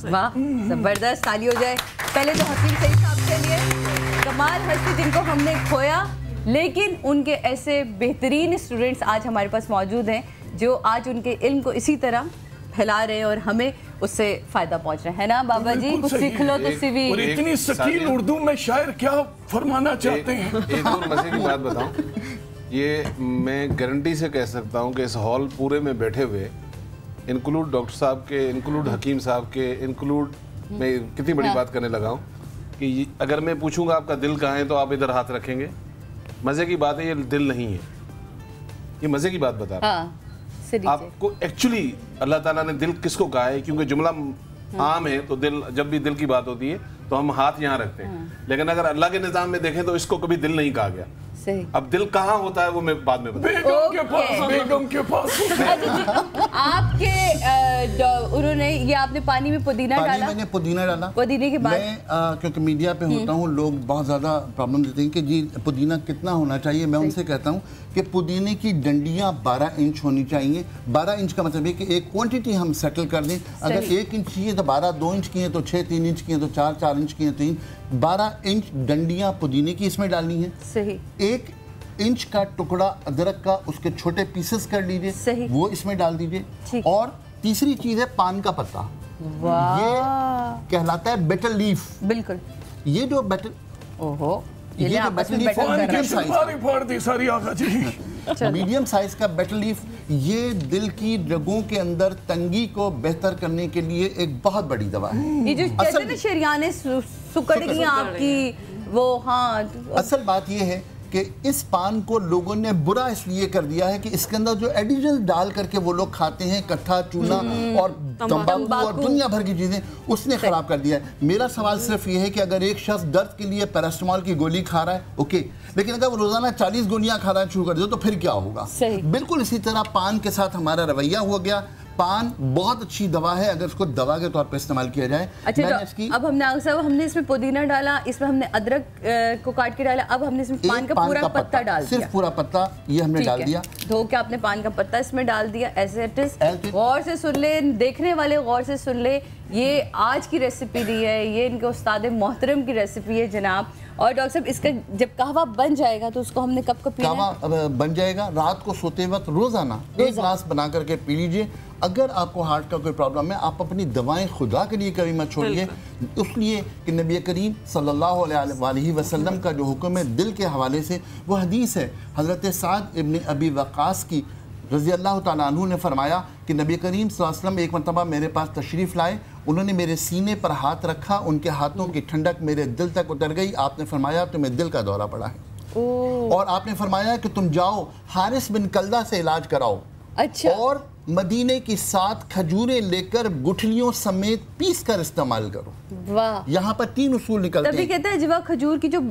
वाह, जबरदस्त, ताली हो जाए पहले तो हकीम सईद साहब के लिए। कमाल हस्ती जिनको हमने खोया, लेकिन उनके ऐसे बेहतरीन स्टूडेंट्स आज हमारे पास मौजूद हैं जो आज उनके इल्म को इसी तरह फैला रहे हैं और हमें उससे फायदा पहुंच रहा है ना बाबा जी। कुछ सीख लो तो सीवी। और इतनी सकीन उर्दू में शायर क्या फरमाना चाहते हैं। एक और मजे की बात बताऊं, ये मैं गारंटी से कह सकता हूं कि इस हॉल पूरे में बैठे हुए इंक्लूड डॉक्टर साहब के, इंक्लूड हकीम साहब के, इंक्लूड मैं कितनी बड़ी बात करने लगा हूं कि अगर मैं पूछूंगा आपका दिल कहाँ है तो आप इधर हाथ रखेंगे। मजे की बात है, ये दिल नहीं है, ये मजे की बात बता रहा हूं। आपको एक्चुअली अल्लाह ताला ने दिल किसको कहा है, क्योंकि जुमला आम है तो दिल, जब भी दिल की बात होती है तो हम हाथ यहाँ रखते हैं, लेकिन अगर अल्लाह के निज़ाम में देखें तो इसको कभी दिल नहीं कहा गया। सही। अब दिल कहाँ होता है वो मैं बाद में बेगम के पास। आपके उन्होंने ये आपने पानी में पुदीना डाला? मैंने पुदीना डाला। पुदीने के बाद मैं क्योंकि मीडिया पे होता हूँ, लोग बहुत ज़्यादा प्रॉब्लम देते हैं कि जी पुदीना कितना होना चाहिए। मैं उनसे कहता हूँ कि पुदीने की डंडियाँ 12 इंच होनी चाहिए। 12 इंच का मतलब है कि एक क्वांटिटी हम सेटल कर दें। अगर 1 इंच की है तो 12, 2 इंच की है तो 6, 3 इंच की है तो 4, 4 इंच की है 3, 12 इंच डंडियाँ पुदीने की इसमें डालनी है। सही। 1 इंच का टुकड़ा अदरक का, उसके छोटे पीसेस कर लीजिए, वो इसमें डाल दीजिए। और तीसरी चीज है पान का पत्ता, ये कहलाता है बेटल लीफ। बिल्कुल। ये जो बेटल, ओहो, ये जो बेटल लीफ मीडियम साइज का बेटल लीफ, ये दिल की रगों के अंदर तंगी को बेहतर करने के लिए एक बहुत बड़ी दवा है। ये जो कहते हैं ना शरियाने सुकड़ गई आपकी वो, हाँ। असल बात ये है कि इस पान को लोगों ने बुरा इसलिए कर दिया है कि इसके अंदर जो एडिशनल डाल करके वो लोग खाते हैं, कट्ठा, चूना और तंबाकू और दुनिया भर की चीजें, उसने खराब कर दिया है। मेरा सवाल सिर्फ ये है कि अगर एक शख्स दर्द के लिए पैरास्टामोल की गोली खा रहा है, ओके, लेकिन अगर वो रोजाना 40 गोलियां खाना शुरू कर दे तो फिर क्या होगा। बिल्कुल इसी तरह पान के साथ हमारा रवैया हो गया। पान बहुत अच्छी दवा है अगर इसको दवा के तौर पर इस्तेमाल किया जाए। अच्छा, अब हमने इसमें पुदीना डाला, इसमें हमने अदरक को काट के डाला, अब हमने इसमें पान का पूरा पत्ता डाल दिया। सिर्फ पूरा पत्ता ये हमने डाल दिया। धो के आपने पान का पत्ता इसमें डाल दिया। ऐसे इट इज। गौर से सुन ले, देखने वाले गौर से सुन ले, ये आज की रेसिपी दी है, ये इनके उस्ताद मोहतरम की रेसिपी है जनाब। और डॉक्टर साहब, इसका जब कहवा बन जाएगा तो उसको हमने कब पीना है? कहवा बन जाएगा रात को सोते वक्त रोजाना 1 गिलास बना करके पी लीजिए। अगर आपको हार्ट का कोई प्रॉब्लम है, आप अपनी दवाएं खुदा के लिए कभी मत छोड़िए, इसलिए कि नबी करीम सल्लल्लाहु अलैहि वसल्लम का जो हुक्म है दिल के हवाले से, वो हदीस है हज़रत साद इब्न अबी वक़ास की रज़ी अल्लाह तआला अन्हु ने फरमाया कि नबी करीम सल्लल्लाहु अलैहि वसल्लम एक मरतबा मेरे पास तशरीफ़ लाए, उन्होंने मेरे सीने पर हाथ रखा, उनके हाथों की ठंडक मेरे दिल तक उतर गई। आपने फरमाया तुम्हें दिल का दौरा पड़ा है, और आपने फरमाया कि तुम जाओ हारिस बिन कल्दा से इलाज कराओ। अच्छा। और मदीने की 7 खजूरें लेकर गुठलियों समेत पीस कर इस्तेमाल करो। वाह। यहाँ पर 3 उसूल निकलते हैं। तभी कहते हैं जवा खजूर की जो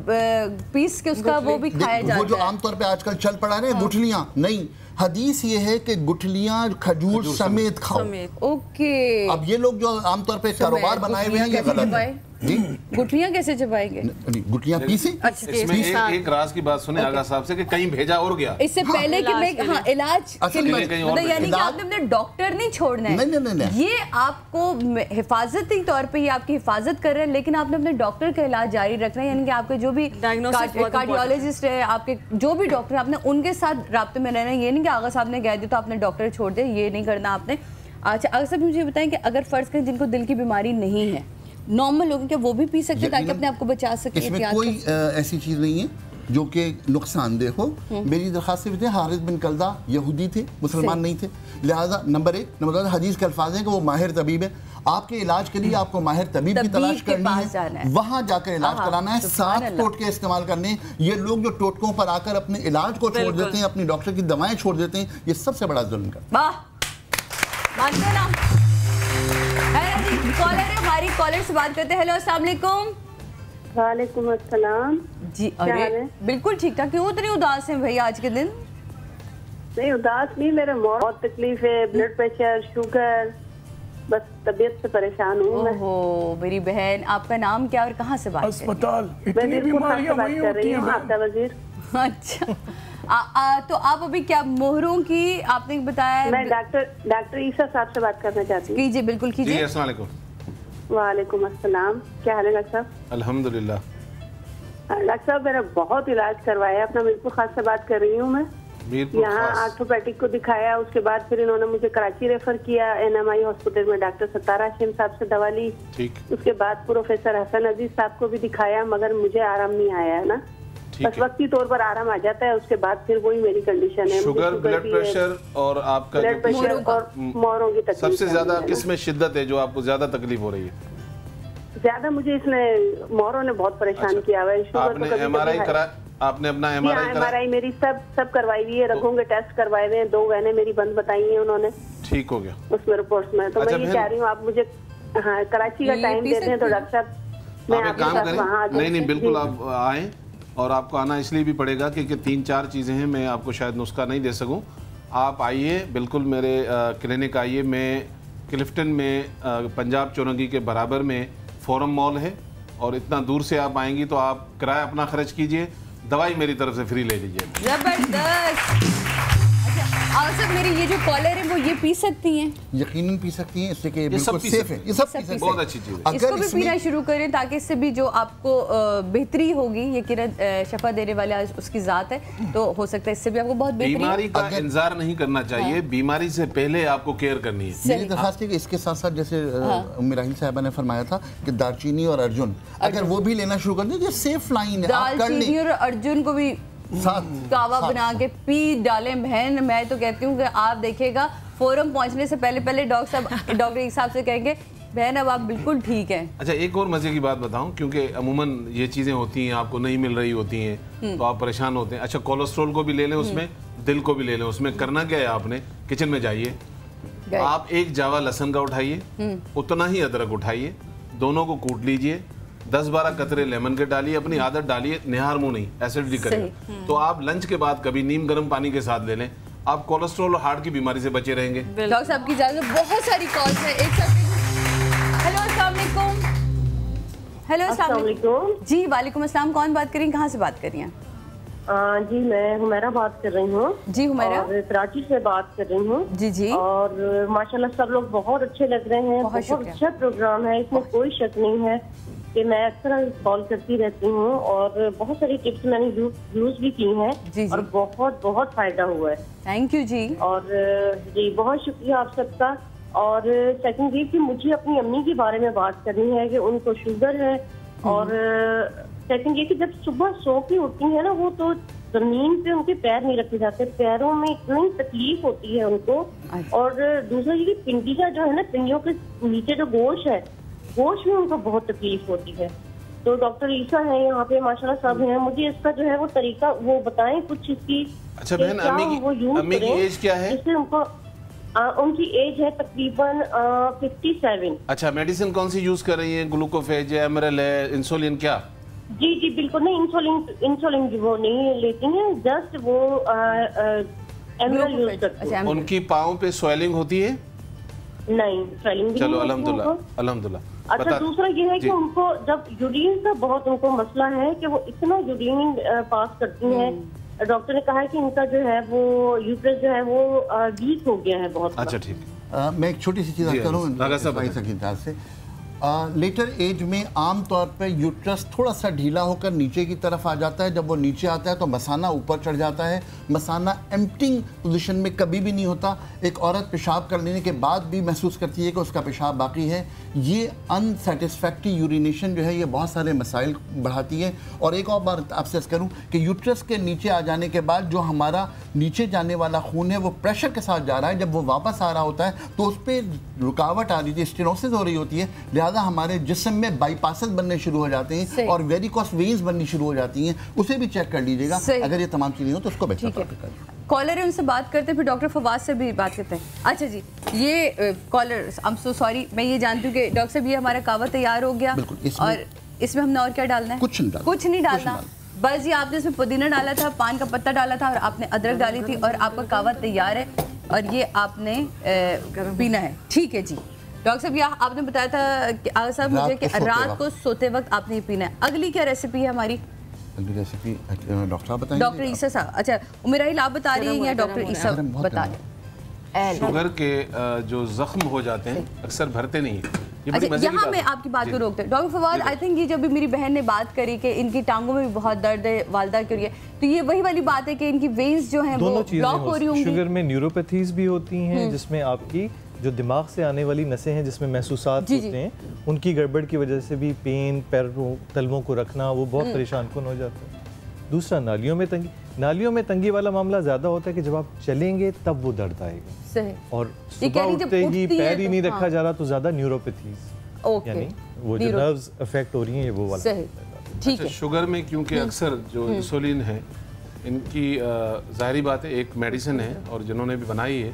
पीस के उसका वो भी खाया जाता है। वो जो आमतौर पे आजकल चल पड़ा है गुठलियाँ नहीं, हदीस ये है कि गुठलियाँ खजूर समेत खाओ। ओके। अब ये लोग जो आमतौर पे कारोबार बनाए हुए हैं ये गलत है जी। गुठलियाँ कैसे चपाएंगे? गुठलियाँ पीसी। इसमें एक राज की बात सुने आगा साहब से कि कहीं भेजा और गया। इससे पहले कि मैं इलाज के लिए मतलब यानी कि आपने अपने डॉक्टर नहीं छोड़ना है। नहीं। ये आपको हिफाजती तौर पे ये आपकी हिफाजत कर रहे हैं, लेकिन आपने अपने डॉक्टर का इलाज जारी रखना है। यानी कि आपके जो भी कार्डियोलॉजिस्ट है, आपके जो भी डॉक्टर, आपने उनके साथ राब्ते में रहना है। ये नहीं कि आगा साहब ने कह दिया तो आपने डॉक्टर छोड़ दे, ये नहीं करना आपने। अच्छा, आगा साहब मुझे बताएं कि अगर फर्ज करें जिनको दिल की बीमारी नहीं है, नॉर्मल लोगों के वो भी पी सकते ताकि अपने आप को बचा सके? इसमें कोई ऐसी चीज नहीं है जो कि नुकसानदेह हो। मेरी दरखास्त थे हारिस बिन कल्दा यहूदी थे, मुसलमान नहीं थे, लिहाजा नंबर 1। नंबर 2 हदीस के अल्फाज हैं कि वो माहिर तबीब है। आपके इलाज के लिए आपको माहिर तबीब की तलाश करनी है, वहाँ जाकर इलाज कराना है। 7 टोटके इस्तेमाल करने। ये लोग जो टोटकों पर आकर अपने इलाज को छोड़ देते हैं, अपनी डॉक्टर की दवाएं छोड़ देते हैं, ये सबसे बड़ा जुल्म करते हैं। कॉलर है हमारी, कॉलर से बात करते हैं। हेलो अस्सलाम वालेकुम। वालेकुम अस्सलाम जी। अरे बिल्कुल ठीक ठाक। क्यों इतनी उदास हैं भाई आज के दिन? नहीं उदास नहीं, मेरे बहुत तकलीफ है, ब्लड प्रेशर, शुगर, बस तबीयत से परेशान हूँ मैं। ओहो मेरी बहन, आपका नाम क्या और कहाँ से बात? अस्पताल इतनी बीमारियां वहीं होती हैं। आपका वजीर। अच्छा तो आप अभी क्या मोहरों की आपने बताया? मैं डॉक्टर ईसा साहब से बात करना चाहती हूँ। कीजिए, बिल्कुल कीजिए। अस्सलाम वालेकुम। वालेकुम अस्सलाम। क्या हाल है डॉक्टर साहब? अल्हम्दुलिल्लाह। डॉक्टर साहब मेरा बहुत इलाज करवाया, अपना मीरपुर खास से बात कर रही हूँ मैं। यहाँ आर्थोपैटिक को दिखाया, उसके बाद फिर इन्होंने मुझे कराची रेफर किया, NMI हॉस्पिटल में डॉक्टर सत्तार हाशिम साहब से दवा ली। उसके बाद प्रोफेसर हसन अजीज साहब को भी दिखाया, मगर मुझे आराम नहीं आया है ना। बस वक्ती तौर पर आराम आ जाता है, उसके बाद फिर वही मेरी कंडीशन है। शुगर, ब्लड प्रेशर और आपका ब्लड प्रेशर और मोहरों की तकलीफ। सबसे ज्यादा किसमें शिद्दत है जो आपको ज्यादा तकलीफ हो रही है? ज्यादा मुझे इसने मोहरों ने बहुत परेशान किया हुआ है। आपने MRI करा? आपने अपना MRI मेरी सब करवाई हुई है, रखों के टेस्ट करवाए हुए हैं, 2 गहने मेरी बंद बताई है उन्होंने। ठीक हो गया उसमें रिपोर्ट्स में। तो मैं ये कह रही हूँ आप मुझे कराची का टाइम देते हैं तो डॉक्टर साहब मैं आपके साथ वहाँ आ जाऊँ। नहीं बिल्कुल आप आए, और आपको आना इसलिए भी पड़ेगा क्योंकि 3-4 चीज़ें हैं, मैं आपको शायद नुस्खा नहीं दे सकूं। आप आइए बिल्कुल मेरे क्लिनिक आइए। मैं क्लिफ्टन में पंजाब चौरंगी के बराबर में फोरम मॉल है, और इतना दूर से आप आएंगी तो आप किराया अपना खर्च कीजिए, दवाई मेरी तरफ से फ्री ले लीजिए। जबरदस्त। और सब मेरी ये जो कॉलर है वो ये पी सकती हैं? यकीनन पी सकती हैं, इससे कि बिल्कुल सेफ है। ये सब बहुत अच्छी चीज़ है। इसको भी पीना शुरू करें ताकि इससे भी जो आपको बेहतरी होगी। ये किरण शफा देने वाला उसकी ज़ात है, तो हो सकता है इससे भी आपको बहुत बेहतरी। बीमारी का इंतजार नहीं करना चाहिए, बीमारी से पहले आपको केयर करनी है। मेरी दरखास्त है कि इसके साथ साथ जैसे मिराहिल साहिबा ने फरमाया था कि दालचीनी और अर्जुन, अगर वो भी लेना शुरू कर दें तो सेफ लाइन है। दालचीनी और अर्जुन को भी कावा बना के पी डालें बहन। मैं तो कहती हूँ कि आप देखिएगा फोरम पहुंचने से पहले डॉक्टर ईसा साहब से कहेंगे बहन अब आप बिल्कुल ठीक हैं। अच्छा एक और मजे की बात बताऊं, क्योंकि अमूमन ये चीजें होती हैं, आपको नहीं मिल रही होती हैं तो आप परेशान होते हैं। अच्छा कोलेस्ट्रॉल को भी ले लें उसमें, दिल को भी ले लें उसमें। करना क्या है, आपने किचन में जाइए, आप 1 जावा लहसुन का उठाइए, उतना ही अदरक उठाइए, दोनों को कूट लीजिए, 10-12 कतरे लेमन के डालिए, अपनी आदत डालिए, निहार मुंह नहीं, एसिडिटी करेगा। तो आप लंच के बाद कभी नीम गर्म पानी के साथ ले लें, आप कोलेस्ट्रॉल और हार्ट की बीमारी से बचे रहेंगे। डॉक्टर साहब की इजाजत। बहुत सारी कॉल्स हैं एक साथ। हेलो अस्सलाम वालेकुम। हेलो अस्सलाम वालेकुम। जी वालेकुम अस्सलाम। कौन बात कर रही हैं, कहाँ से बात कर रही हैं? जी मैं हुमैरा बात कर रही हूँ। जी हुमैरा। और कराची से बात कर रही हूँ। जी जी। और माशाल्लाह सब लोग बहुत अच्छे लग रहे हैं, बहुत अच्छा प्रोग्राम है, इसमें कोई शक नहीं है कि मैं अक्सर कॉल करती रहती हूँ और बहुत सारी टिप्स मैंने यूज भी की हैं और बहुत फायदा हुआ है। थैंक यू जी। और जी बहुत शुक्रिया आप सबका। और सेकंड ये कि मुझे अपनी अम्मी के बारे में बात करनी है कि उनको शुगर है, और सेकंड ये कि जब सुबह सो के उठती है ना वो तो जमीन पे उनके पैर नहीं रखे जाते, पैरों में इतनी तकलीफ होती है उनको। और दूसरा ये कि पिंडिया जो है ना, पिंडियों के नीचे जो गोश है, गोश में उनको बहुत तकलीफ होती है। तो डॉक्टर ईसा है यहाँ पे माशाल्लाह सब हैं, मुझे इसका जो है वो तरीका वो बताएं कुछ इसकी। अच्छा बहन अम्मी की एज क्या है? जिससे उनको उनकी एज है तकरीबन 57। अच्छा मेडिसिन कौन सी यूज कर रही है? ग्लूकोफेज है, एमरल है, इंसुलिन क्या? जी बिल्कुल नहीं, इंसुलिन वो नहीं लेती हैं, जस्ट वो एमरल यूज करती हैं। उनकी पाँव पे स्वेलिंग होती है? नहीं स्वेलिंग भी। चलो अल्हम्दुलिल्लाह। अच्छा दूसरा ये है कि उनको जब यूरिन का बहुत उनको मसला है कि वो इतना यूरिन पास करती हैं, डॉक्टर ने कहा है कि इनका जो है वो यूट्रस जो है वो वीक हो गया है बहुत। अच्छा ठीक। मैं एक छोटी सी चीज़ करूँ से लेटर एज में आम तौर पे यूट्रस थोड़ा सा ढीला होकर नीचे की तरफ आ जाता है। जब वो नीचे आता है तो मसाना ऊपर चढ़ जाता है। मसाना एम्प्टिंग पोजीशन में कभी भी नहीं होता। एक औरत पेशाब कर लेने के बाद भी महसूस करती है कि उसका पेशाब बाकी है। ये अनसेटिस्फैक्ट्री यूरिनेशन जो है ये बहुत सारे मसाइल बढ़ाती है। और एक और बात आपसे करूँ कि यूट्रस के नीचे आ जाने के बाद जो हमारा नीचे जाने वाला खून है वो प्रेशर के साथ जा रहा है। जब वो वापस आ रहा होता है तो उस पर रुकावट आ रही थी, स्टेनोसिस हो रही होती है, लिहाजा हमारे जिस्म में बाईपासेस बनने शुरू हो जाते हैं और वेरिकोस वेन्स बननी शुरू हो जाती हैं। उसे भी चेक कर लीजिएगा। अगर ये तमाम चीजें हो तो उसको बेहतर कर। कॉलर है, उनसे बात करते हैं, फिर डॉक्टर फवाद से भी बात करते हैं। अच्छा जी, ये caller, I am so sorry, मैं ये जानती हूँ कि डॉक्टर साहब ये हमारा कावा तैयार हो गया और इसमें हमने और क्या डालना है? कुछ नहीं डालना, बस ये आपने इसमें पुदीना डाला था, पान का पत्ता डाला था और आपने अदरक डाली थी और आपका कावा तैयार है और ये आपने पीना है। ठीक है जी। डॉक्टर साहब यह आपने बताया था कि साहब मुझे कि रात को सोते वक्त आपने ये पीना है। अगली क्या रेसिपी है हमारी? अगली रेसिपी डॉक्टर साहब बताएंगे। डॉक्टर ईसा साहब, अच्छा उमेराइल आप बता रही हैं या डॉक्टर ईसा बता रहे? शुगर के जो जख्म हो जाते हैं अक्सर भरते नहीं है। अच्छा, यहाँ मैं आपकी बात को रोकते हैं डॉक्टर फवाद। आई थिंक ये जब भी मेरी बहन ने बात करी कि इनकी टांगों में भी बहुत दर्द है वालदा के लिए, तो ये वही वाली बात है कि इनकी वेन्स जो हैं वो ब्लॉक हो रही होंगी। शुगर में न्यूरोपैथीज भी होती हैं जिसमें आपकी जो दिमाग से आने वाली नसें हैं जिसमें महसूसात होते हैं, उनकी गड़बड़ की वजह से भी पेन, पैरों तलवों को रखना वो बहुत परेशान कुन हो जाता है। दूसरा नालियों में तंगी, नालियों में तंगी वाला मामला ज्यादा होता है कि जब आप चलेंगे तब वो दर्द आएगा। सही। और सुबह उठते ही पैर ही नहीं रखा जा रहा तो ज्यादा न्यूरोपैथीज यानी वो जो नर्व्स अफेक्ट हो रही हैं वो वाला। सही, ठीक है। शुगर में क्योंकि अक्सर जो इंसुलिन है इनकी जाहिरी बात है एक मेडिसिन है और जिन्होंने भी बनाई है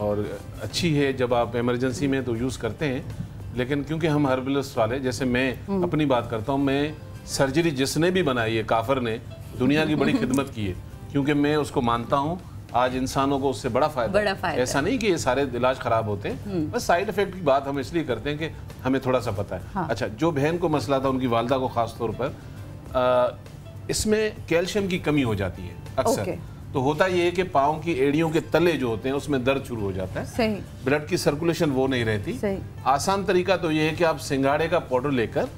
और अच्छी है, जब आप इमरजेंसी में तो यूज़ करते हैं, लेकिन क्योंकि हम हर्बलिस्ट वाले, जैसे मैं अपनी बात करता हूँ, मैं सर्जरी जिसने भी बनाई है काफर ने दुनिया की बड़ी खिदमत की है, क्योंकि मैं उसको मानता हूँ आज इंसानों को उससे बड़ा फायदा। ऐसा नहीं कि ये सारे इलाज खराब होते हैं, बस साइड इफेक्ट की बात हम इसलिए करते हैं कि हमें थोड़ा सा पता है। हाँ। अच्छा, जो बहन को मसला था उनकी वालदा को खास तौर पर इसमें कैल्शियम की कमी हो जाती है अक्सर। तो होता ये है कि पाँव की एड़ियों के तले जो होते हैं उसमें दर्द शुरू हो जाता है। सही। ब्लड की सर्कुलेशन वो नहीं रहती। सही। आसान तरीका तो ये है कि आप सिंगाड़े का पाउडर लेकर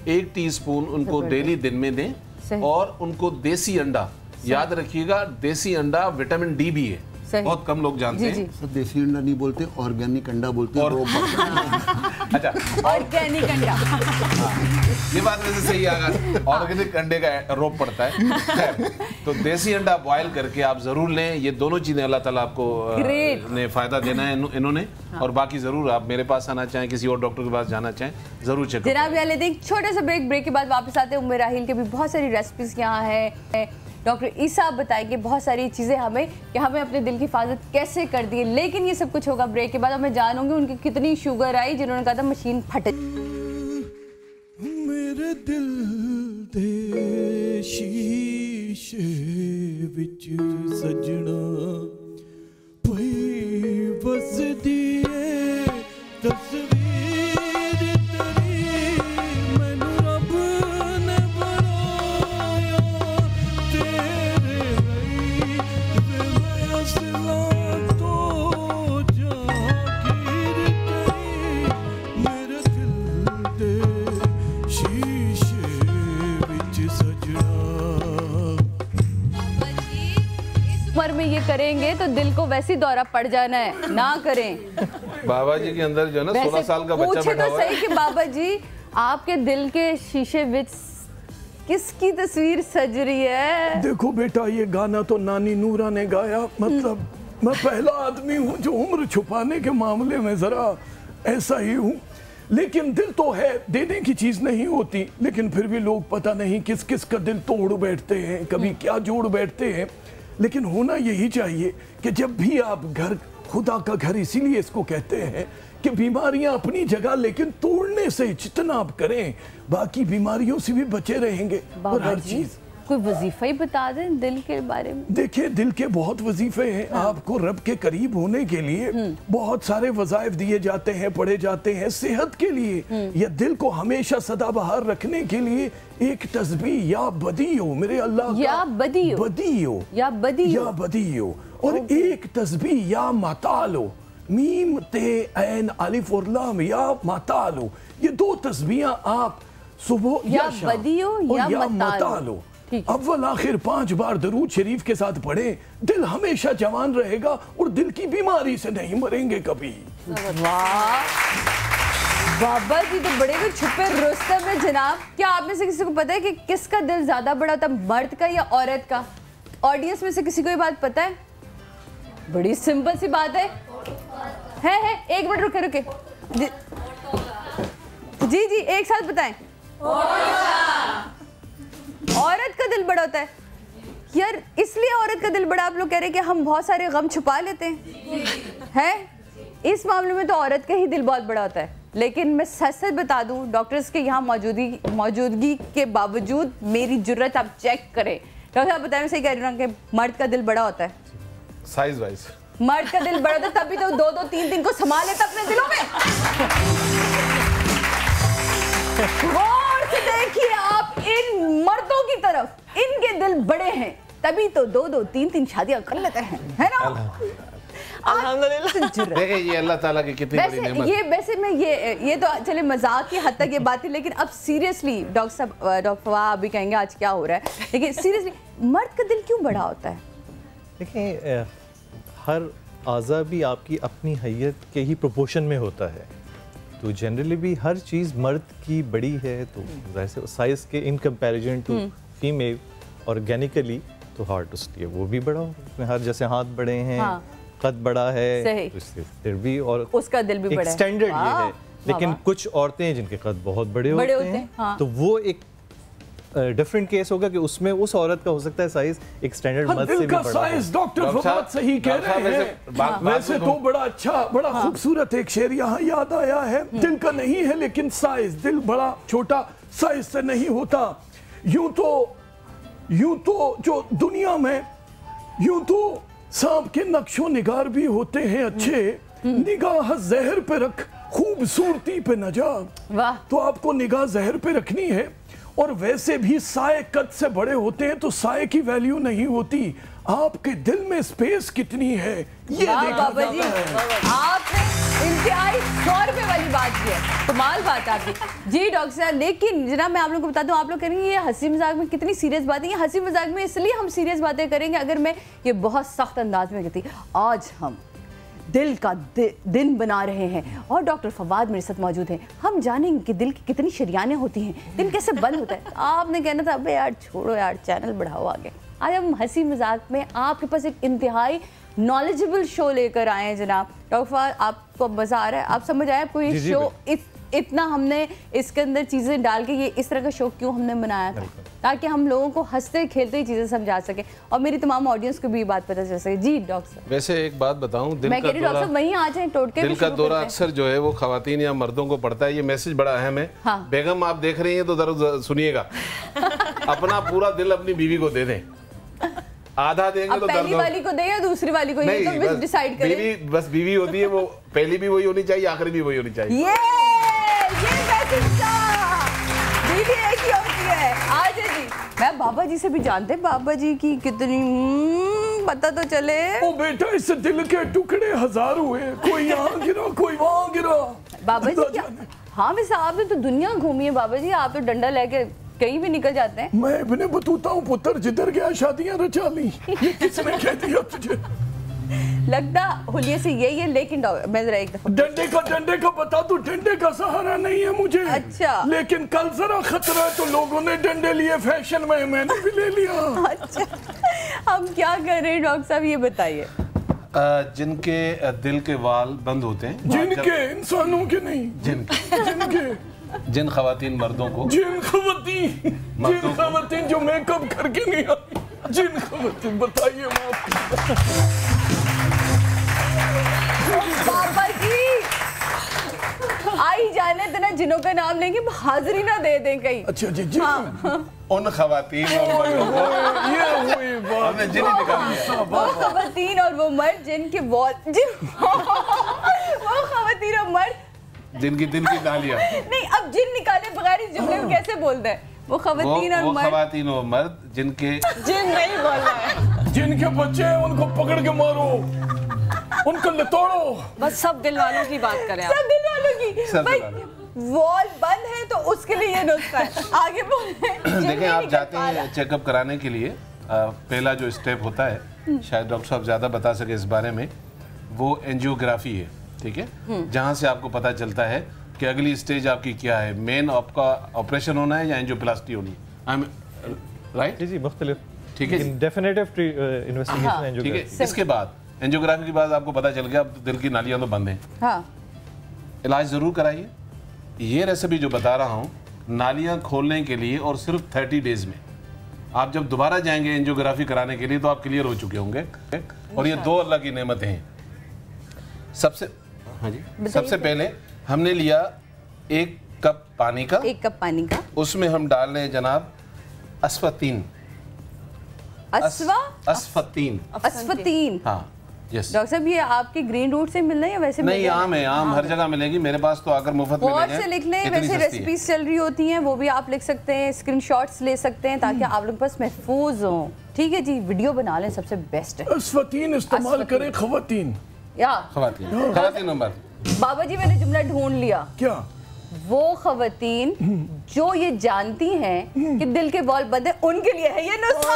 1 टीस्पून उनको डेली दिन में दें और उनको देसी अंडा, याद रखिएगा देसी अंडा विटामिन डी भी है, बहुत कम लोग जानते हैं। सर देसी अंडा नहीं बोलते, ऑर्गेनिक अंडा बोलते हैं। अच्छा, ऑर्गेनिक अंडा, ये बात वैसे सही है, ऑर्गेनिक अंडे का रोप पड़ता है। तो देसी अंडा बॉयल करके आप जरूर लें। ये दोनों चीजें अल्लाह ताला आपको ने फायदा देना है इन्होंने। और बाकी जरूर आप मेरे पास आना चाहें, किसी और डॉक्टर के पास जाना चाहें, जरूर चेक करें। जनाब लेते हैं छोटा सा ब्रेक के बाद वापस आते हैं। उमेराहिल के भी बहुत सारी रेसिपीज यहाँ है। डॉक्टर ईसा बताएंगे बहुत सारी चीज़ें हमें कि हमें अपने दिल की हिफाजत कैसे कर दी है। लेकिन ये सब कुछ होगा ब्रेक के बाद। हमें जानूंगी उनकी कितनी शुगर आई जिन्होंने कहा था मशीन फट। मेरे दिल दे शीशे विच सजना पई बस दिए तस्वीर में ये करेंगे तो दिल को वैसे दौरा पड़ जाना है, ना करें। बाबा जी के अंदर जो है ना 16 साल का बच्चा बैठा हुआ है। सही कि बाबा जी आपके दिल के शीशे विच किसकी तस्वीर सज रही है? देखो बेटा, ये गाना तो नानी नूरा ने गाया। मतलब मैं पहला आदमी हूँ जो उम्र छुपाने के मामले में जरा ऐसा ही हूँ। लेकिन दिल तो है, देने की चीज नहीं होती, लेकिन फिर भी लोग पता नहीं किस किस का दिल तोड़ बैठते हैं, कभी क्या जोड़ बैठते हैं। लेकिन होना यही चाहिए कि जब भी आप घर, खुदा का घर इसीलिए इसको कहते हैं कि बीमारियां अपनी जगह, लेकिन तोड़ने से जितना आप करें बाकी बीमारियों से भी बचे रहेंगे। और हर चीज कोई वजीफा ही बता दें दिल के बारे में। देखिए, दिल के बहुत वजीफे हैं। आपको रब के करीब होने के लिए बहुत सारे वज़ाइफ दिए जाते हैं, पढ़े जाते हैं। सेहत के लिए या दिल को हमेशा सदाबहार रखने के लिए एक तस्बीह या बदी हो, मेरे अल्लाह या बदी हो, बदी हो या बदी हो, या बदी हो, और एक तस्बीह या माताल हो, मीम ते ऐन अलिफ और लाम या मतालो, ये दो तस्बीहां आप सुबह या बदियो या मतालो अव्वल आखिर 5 बार दरूद शरीफ के साथ पढ़े, दिल हमेशा जवान रहेगा और दिल की बीमारी से नहीं मरेंगे कभी। वाह बाबा जी तो बड़े भी छुपे रुस्तम है जनाब। क्या आप में से किसी को पता है कि किसका दिल ज्यादा बड़ा होता है, मर्द का या औरत का? ऑडियंस में से किसी को ये बात पता है? बड़ी सिंपल सी बात है। एक मिनट रुके जी जी एक साथ बताएं। औरत का दिल बड़ा होता है यार, इसलिए औरत का दिल बड़ा आप लोग कह रहे हैं कि हम बहुत सारे गम छुपा लेते हैं। इस मामले में तो औरत का ही दिल बहुत बड़ा होता है। लेकिन मैं सच सच बता दूं, डॉक्टर्स के यहाँ मौजूदगी के बावजूद मेरी जुर्रत आप चेक करें। डॉक्टर साहब बताएं, मैं सही कह रही हूँ कि मर्द का दिल बड़ा होता है? साइज वाइज मर्द का दिल बड़ा होता है, तभी तो 2-2 3-3 को संभाल लेता अपने दिलों में। गौर से देखिए आप इन मर्दों की तरफ, इनके दिल बड़े हैं तभी तो 2-2 3-3 शादियां कर लेते हैं, है ना? देखिए ये अल्लाह ताला की कितनी बड़ी नेमत। ये वैसे मैं ये तो चले मजाक की हद तक ये बात है, लेकिन अब सीरियसली डॉक्टर साहब, डॉक्टर फवाद अभी कहेंगे आज क्या हो रहा है, लेकिन सीरियसली मर्द का दिल क्यों बड़ा होता है? देखिए हर आज़ा भी आपकी अपनी हैयत के ही प्रोपोर्शन में होता है, तो जनरली भी हर चीज़ मर्द की बड़ी है तो वैसे साइज के in comparison to female organically तो हार्ट उसकी है वो भी बड़ा हो, हर जैसे हाथ बड़े हैं, कद बड़ा है, तो फिर भी और उसका दिल भी बड़ा है, स्टैंडर्ड ये है। लेकिन कुछ औरतें हैं जिनके कद बहुत बड़े होते हैं, तो वो एक डिफरेंट केस होगा कि उसमें उस औरत का हो सकता है साइज एक स्टैंडर्ड मर्द से भी बड़ा। साइज डॉक्टर फवाद सही कह रहे हैं। वैसे तो बड़ा अच्छा बड़ा खूबसूरत एक शेर यहाँ याद आया है, दिल का नहीं है लेकिन साइज, दिल बड़ा छोटा साइज से नहीं होता। यूं तो जो दुनिया में यूं तो सांप के नक्शो निगार भी होते हैं अच्छे, निगाह जहर पे रख खूबसूरती पे न जा। तो आपको निगाह जहर पे रखनी है, और वैसे भी साए कद से बड़े होते हैं तो साए की वैल्यू नहीं होती, आपके दिल में स्पेस कितनी है ये देखा जाता है। आपने इंतहाई 100 रुपए वाली बात की है, कमाल बात है आपकी जी डॉक्टर साहब। लेकिन जनाब मैं आप लोगों को बता दूं, आप लोग करेंगे ये हंसी मजाक में कितनी सीरियस बातें, ये हंसी मजाक में इसलिए हम सीरियस बातें करेंगे। अगर मैं ये बहुत सख्त अंदाज में कहती आज हम दिल का दिन बना रहे हैं और डॉक्टर फवाद मेरे साथ मौजूद हैं, हम जानेंगे कि दिल की कितनी शरियानें होती हैं, दिल कैसे बंद होता है। आपने कहना था अबे यार छोड़ो यार चैनल बढ़ाओ आगे। आज हम हंसी मजाक में आपके पास एक इंतहाई नॉलेजेबल शो लेकर आए हैं जनाब। डॉक्टर फवाद आपको मज़ा आ रहा है, आप समझ आए आपको ये शो इतना हमने इसके अंदर चीज़ें डाल के ये इस तरह का शो क्यों हमने बनाया था, ताकि हम लोगों को हंसते खेलते ही चीज़ें समझा सके और मेरी तमाम ऑडियंस को भी बात पता चल सके। जी डॉक्टर साहब वैसे एक बात बताऊं, दिल मैं कह रही डॉक्टर साहब वहीं आ जाए टोटके दिल का दौरा अक्सर जो है वो खवातीन या मर्दों को पड़ता है, ये मैसेज बड़ा अहम है। बेगम आप देख रही हैं तो जरा सुनिएगा, अपना पूरा दिल अपनी बीवी को दे दें, आधा देंगे तो पहली वाली को दे या दूसरी वाली को, ये तो डिसाइड करें। बीवी बस बीवी होती है, वो पहली भी वही होनी चाहिए, आखिरी भी वही होनी चाहिए। बीवी एक ही होती है। आज जी मैं बाबा जी से भी जानते हैं, बाबा जी की कितनी पता तो चले। ओ बेटा इस दिल के टुकड़े 1000 हुए, कोई यहाँ गिरा कोई वहाँ गिरा। बाबा जी क्या, हाँ वैसे आपने तो दुनिया घूमी है बाबा जी, आप तो डंडा लेके कहीं भी निकल जाते हैं। मैं इब्ने बतूता हूँ पुत्र, जिधर गया शादियां रचा ली। ये किसने कह दिया तुझे? लगता हुलिये से यही है, लेकिन मैं जरा एक दफा डंडे का बता दूं, डंडे का सहारा नहीं है मुझे। अच्छा। लेकिन कल जरा खतरा है तो लोगों ने डंडे लिए फैशन में, मैंने भी ले लिया। अच्छा हम क्या कर रहे हैं डॉक्टर साहब ये बताइए। जिनके दिल के वाल बंद होते हैं, जिनके, इंसानों के नहीं, जिनके जिन खवातीन मर्दों को, जिन खवातीन जो मेकअप करके नहीं आई, जिन खवातीन बताइए बाबा जी आई जाने देना, जिनों का नाम लेंगे हाजिरी ना दे दें कहीं। अच्छा जी जी उन खवातीन और ये वो खवातीन और वो मर्द जिनके वो खवातीन और मर्द जिनकी दिल की गालियां नहीं, अब जिन निकाले बगैर इस जुमले में कैसे बोलते हैं? वो खवातीन और मर्द, खवातीन और मर्द जिनके जिन नहीं बोल रहा है, जिनके बच्चे हैं उनको पकड़ के मारो, उनको लतोड़ो। बस सब दिल वालों की बात करें आप। सब दिल वालों की। भाई वॉल बंद है तो उसके लिए ये नुस्खा है। आगे बोलें। देखें, आप जाते हैं चेकअप कराने के लिए, पहला जो स्टेप होता है, शायद डॉक्टर साहब ज़्यादा बता सके इस बारे में, वो एंजियोग्राफी है, ठीक है, जहाँ से आपको पता चलता है कि अगली स्टेज आपकी क्या है, मेन आपका ऑपरेशन होना है या एंजियोप्लास्टी होनी है, राइट? जी मुख्तलिफ, ठीक है, डेफिनेटिव इन्वेस्टिगेशन एंजियोग्राफी। ठीक है, इसके बाद एंजियोग्राफी के बाद आपको पता चल गया अब दिल की नालियाँ तो बंद हैं, हाँ, इलाज ज़रूर कराइए। ये रेसिपी जो बता रहा हूँ, नालियाँ खोलने के लिए और सिर्फ 30 डेज में, आप जब दोबारा जाएंगे एंजियोग्राफी कराने के लिए तो आप क्लियर हो चुके होंगे। और ये 2 अल्लाह की नेमतें हैं। सबसे पहले हमने लिया 1 कप पानी का, 1 कप पानी का, उसमें हम डाल रहे हैं जनाब अस्फतीन। अस्फतीन, हाँ, यस। डॉक्टर साहब, ये आपके ग्रीन रूट से मिल रहा है या वैसे? नहीं, आम है, आम हर जगह मिलेगी, मेरे पास तो आकर मुफ्त में से लिख लें। वैसे रेसिपीज चल रही होती हैं, वो भी आप लिख सकते हैं, स्क्रीनशॉट्स ले सकते हैं ताकि आप लोग पास महफूज हो। ठीक है जी, वीडियो बना लें, सबसे बेस्ट है। अस्फतीन इस्तेमाल करें खवातीन, या खवातीन नंबर। बाबा जी, मैंने जुमला ढूंढ लिया। क्या? वो खवातीन जो ये जानती हैं कि दिल के बॉल बंद है, उनके लिए है ये नुस्खा।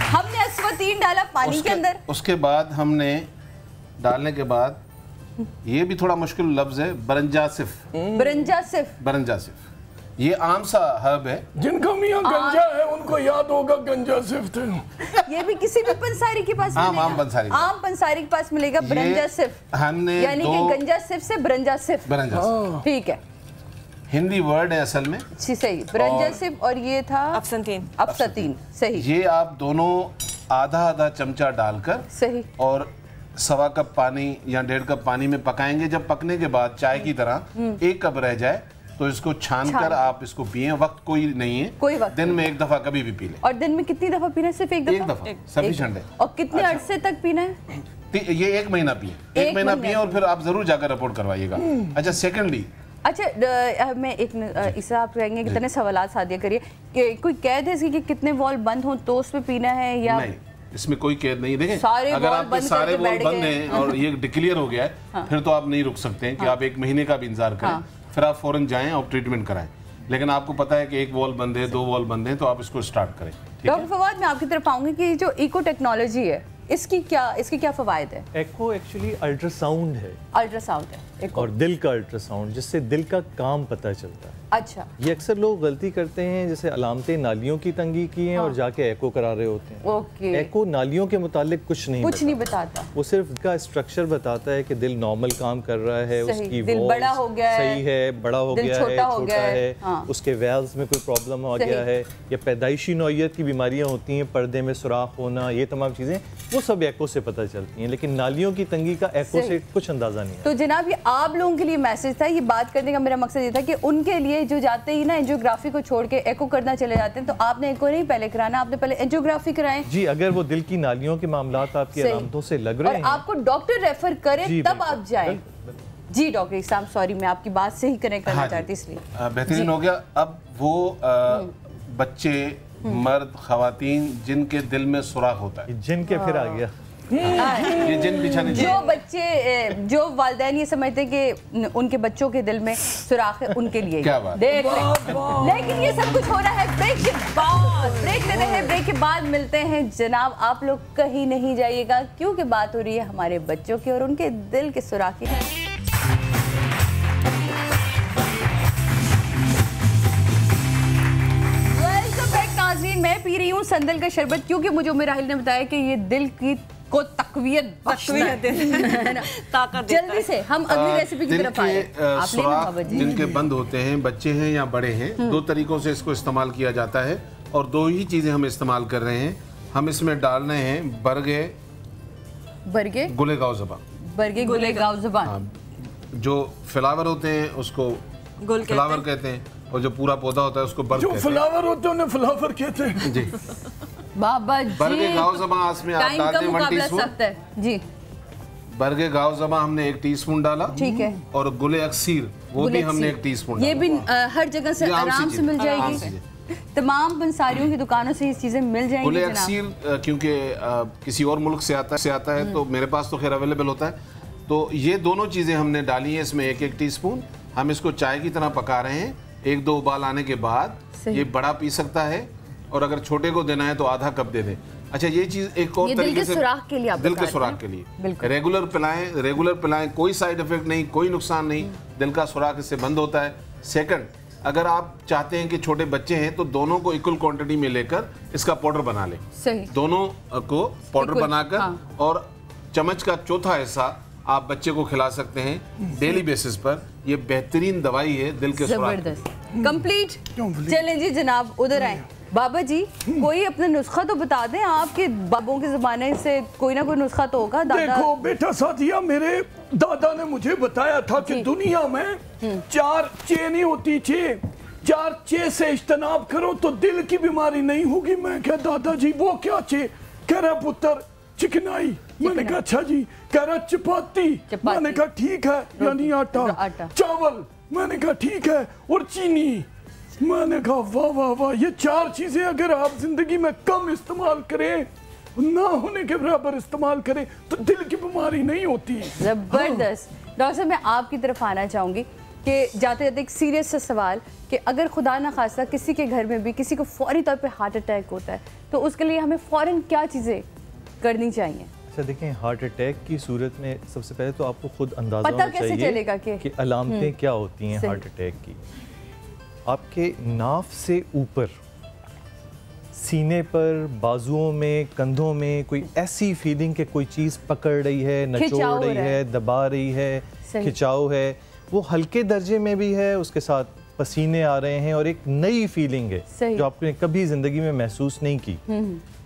हमने अस्फतीन डाला पानी के अंदर, उसके बाद हमने डालने के बाद, ये भी थोड़ा मुश्किल लफ्ज है, बरंजासिफ। ये आम सा हर्ब है। जिनका मियां गंजा है उनको याद होगा गंजा सिर्फ। ये भी किसी भी पंसारी के पास मिलेगा। आम पंसारी के पास मिलेगा बरंजासिफ। हमने यानी कि गंजा सिर्फ से बरंजासिफ। ठीक है, हिंदी वर्ड है असल में। सही, बरंजासिफ। और ये था अफसतीन। सही। ये आप दोनों आधा चमचा डालकर, सही, और 1.25 कप पानी या 1.5 कप पानी में पकाएंगे। जब पकने के बाद चाय की तरह 1 कप रह जाए तो इसको छान कर आप इसको पिए। वक्त कोई नहीं है, कोई वक्त दिन में 1 दफा कभी भी पी लें। और दिन में कितनी दफा पीना है? सिर्फ 1 दफा? सफिशिएंट है। और कितने अरसे तक पीना है? ये 1 महीना पिए, 1 महीना पिए, और फिर आप जरूर जाकर रिपोर्ट करवाइएगा। अच्छा, सेकेंडली, अच्छा, मैं एक इससे आप कहेंगे कितने सवाल सादिया करिए कि कोई कैद है इसकी कि कितने वॉल बंद हो तो उसमें पीना है या नहीं? इसमें कोई कैद नहीं। देखें, अगर आपके सारे वॉल बंद हैं और ये डिक्लेयर हो गया है, फिर तो आप नहीं रुक सकते हैं कि आप 1 महीने का भी इंतजार करें, फिर आप फौरन जाएं और ट्रीटमेंट कराएं। लेकिन आपको पता है कि 1 वॉल बंद है, 2 वॉल बंद है, तो आप इसको स्टार्ट करें। डॉक्टर फवाद, मैं आपकी तरफ आऊंगी कि जो इको टेक्नोलॉजी है, इसके क्या फवायद है? एको एक्चुअली अल्ट्रासाउंड है। और दिल का अल्ट्रासाउंड, जिससे दिल का काम पता चलता है। अच्छा, ये अक्सर लोग गलती करते हैं, जैसे अलामतें नालियों की तंगी की हैं और जाके एको करा रहे होते हैं। ओके। एको नालियों के मुतालिक कुछ नहीं बताता। वो सिर्फ का स्ट्रक्चर बताता है कि दिल नॉर्मल काम कर रहा है, उसकी दिल बड़ा हो गया है, सही है, बड़ा हो गया है, छोटा है, उसके वेल्व्स में कोई प्रॉब्लम आ गया है, या पैदाइशी नौइयत की बीमारियां होती हैं, पर्दे में सुराख होना, ये तमाम चीजें वो सब एको से पता चलती हैं। लेकिन नालियों की तंगी का एको से कुछ अंदाजा नहीं है। तो जनाब, ये आप लोगों के लिए मैसेज था। ये बात करने का मेरा मकसद ये था कि उनके लिए जो जाते ही ना एंजियोग्राफी को छोड़ के एको करना चले जाते हैं, तो आपने एको नहीं पहले कराना, आपने पहले एंजियोग्राफी कराएं। जी, अगर वो दिल की नालियों के मामलात आपकी अलामतों से लग रहे हैं और आपको डॉक्टर रेफर करे तब आप जाएं। जी डॉक्टर इस्लाम, सॉरी, मैं आपकी बात से ही कनेक्ट करना चाहती, इसलिए बेहतरीन हो गया। अब वो बच्चे, मर्द, खवातीन जिनके दिल में सुराख होता है, जिनके फिर आ गया ये जिन बिछाने, जो बच्चे, जो वालिदैन ये समझते हैं कि उनके बच्चों के दिल में सुराख है, उनके लिए क्या बात। देख लेकिन ये सब कुछ हो रहा है ब्रेक के बाद। ब्रेक लेते हैं, ब्रेक के बाद मिलते हैं। जनाब, आप लोग कहीं नहीं जाइएगा, क्योंकि बात हो रही है हमारे बच्चों की और उनके दिल के सुराख की। मैं पी रही हूँ संदल का शरबत, क्योंकि मुझे राहिल ने बताया कि ये दिल की को तकवीयत ताकत। जल्दी से हम अगली रेसिपी की तरफ आए। सुराख जिनके बंद होते हैं, बच्चे हैं या बड़े हैं, 2 तरीकों से इसको इस्तेमाल किया जाता है और 2 ही चीजें हम इस्तेमाल कर रहे हैं। हम इसमें डाल रहे हैं बरगे गुले गाव ज़बान, जो फ्लावर होते हैं उसको फ्लावर कहते हैं, और जो पूरा पौधा होता है उसको बर्ग कहते हैं। जो फ्लावर होते हैं उन्हें फ्लावर कहते हैं। जी बाबा जी, बरगे गाव ज़बान में आप डालते हैं 1 टीस्पून। जी, बरगे गाव ज़बान हमने 1 टीस्पून डाला, ठीक है। और गुले अक्सीर वो भी हमने 1 टीस्पून। ये भी हर जगह से आराम से मिल जाएगी। तमाम पंसारियों की दुकानों से ये चीजें मिल जाएंगी कुल अक्सीर क्योंकि किसी और मुल्क से आता है तो मेरे पास तो खैर अवेलेबल होता है। तो ये दोनों चीज़ें हमने डाली हैं इसमें, 1-1 टीस्पून। हम इसको चाय की तरह पका रहे हैं। 1-2 उबाल आने के बाद ये बड़ा पी सकता है, और अगर छोटे को देना है तो आधा कप दे दें। अच्छा, ये चीज़ एक और तरीके से सुराख के लिए, आप दिल के सुराख के लिए रेगुलर पिलाएं, कोई साइड इफेक्ट नहीं, कोई नुकसान नहीं, दिल का सुराख इससे बंद होता है। सेकंड, अगर आप चाहते हैं कि छोटे बच्चे हैं तो दोनों को इक्वल क्वांटिटी में लेकर इसका पाउडर बना लें। सही। दोनों को पाउडर बनाकर और चम्मच का चौथा हिस्सा आप बच्चे को खिला सकते हैं डेली बेसिस पर। ये बेहतरीन दवाई है दिल के सुराख। कंप्लीट। चलें जी जनाब, उधर आए। बाबा जी, कोई अपना नुस्खा तो बता दें, आपके बाबों के जमाने से कोई ना कोई नुस्खा तो होगा। देखो बेटा साथिया, मेरे दादा ने मुझे बताया था कि दुनिया में 4 चेनें होती, 4 चे से इज्तनाब करो तो दिल की बीमारी नहीं होगी। मैं क्या दादाजी वो क्या चे? कह रहा पुत्र चिकनाई। मैंने कहा अच्छा जी। कह रहा चपाती। मैंने कहा ठीक है, यानी आटा। चावल। मैंने कहा ठीक है, और चीनी। मैंने कहा वाह वाह वाह, ये 4 चीजें अगर आप जिंदगी में कम इस्तेमाल करें, ना होने के बराबर इस्तेमाल करें, तो दिल की बीमारी नहीं होती। जबरदस्त। डॉक्टर साहब, मैं आपकी तरफ आना चाहूंगी कि जाते जाते एक सीरियस सा सवाल कि अगर खुदा ना खास्ता किसी के घर में भी किसी को फौरी तौर पे हार्ट अटैक होता है, तो उसके लिए हमें फौरन क्या चीजें करनी चाहिए? अच्छा देखें, हार्ट अटैक की सूरत में सबसे पहले तो आपको खुद अंदाजा होना चाहिए चलेगा कि अलामतें क्या होती हैं हार्ट अटैक की। आपके नाफ से ऊपर, सीने पर, बाजुओं में, कंधों में कोई ऐसी फीलिंग कि कोई चीज़ पकड़ रही है, नचोड़ रही है, दबा रही है, खिंचाव है, वो हल्के दर्जे में भी है, उसके साथ पसीने आ रहे हैं और एक नई फीलिंग है जो आपने कभी ज़िंदगी में महसूस नहीं की,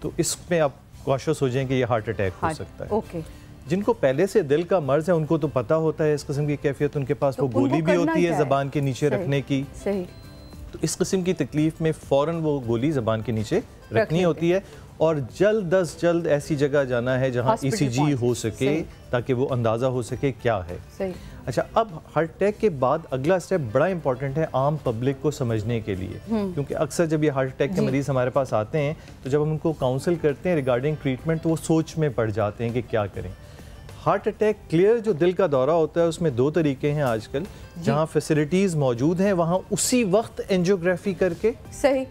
तो इसमें आप कॉशियस हो जाएं कि ये हार्ट अटैक हो सकता है। ओके। जिनको पहले से दिल का मर्ज है उनको तो पता होता है इस किस्म की कैफियत, उनके पास तो वो गोली भी होती है ज़बान के नीचे रखने की। सही। तो इस किस्म की तकलीफ में फ़ौरन वो गोली ज़बान के नीचे रखनी होती है, और जल्द ऐसी जगह जाना है जहाँ ECG हो सके, ताकि वो अंदाज़ा हो सके क्या है। सही। अच्छा, अब हार्ट अटैक के बाद अगला स्टेप बड़ा इंपॉर्टेंट है आम पब्लिक को समझने के लिए, क्योंकि अक्सर जब ये हार्ट अटैक के मरीज़ हमारे पास आते हैं तो जब हम उनको काउंसिल करते हैं रिगार्डिंग ट्रीटमेंट, तो वो सोच में पड़ जाते हैं कि क्या करें। हार्ट अटैक क्लियर जो दिल का दौरा होता है उसमें 2 तरीके हैं आजकल, जहाँ फैसिलिटीज़ मौजूद हैं वहाँ उसी वक्त एंजियोग्राफी करके सही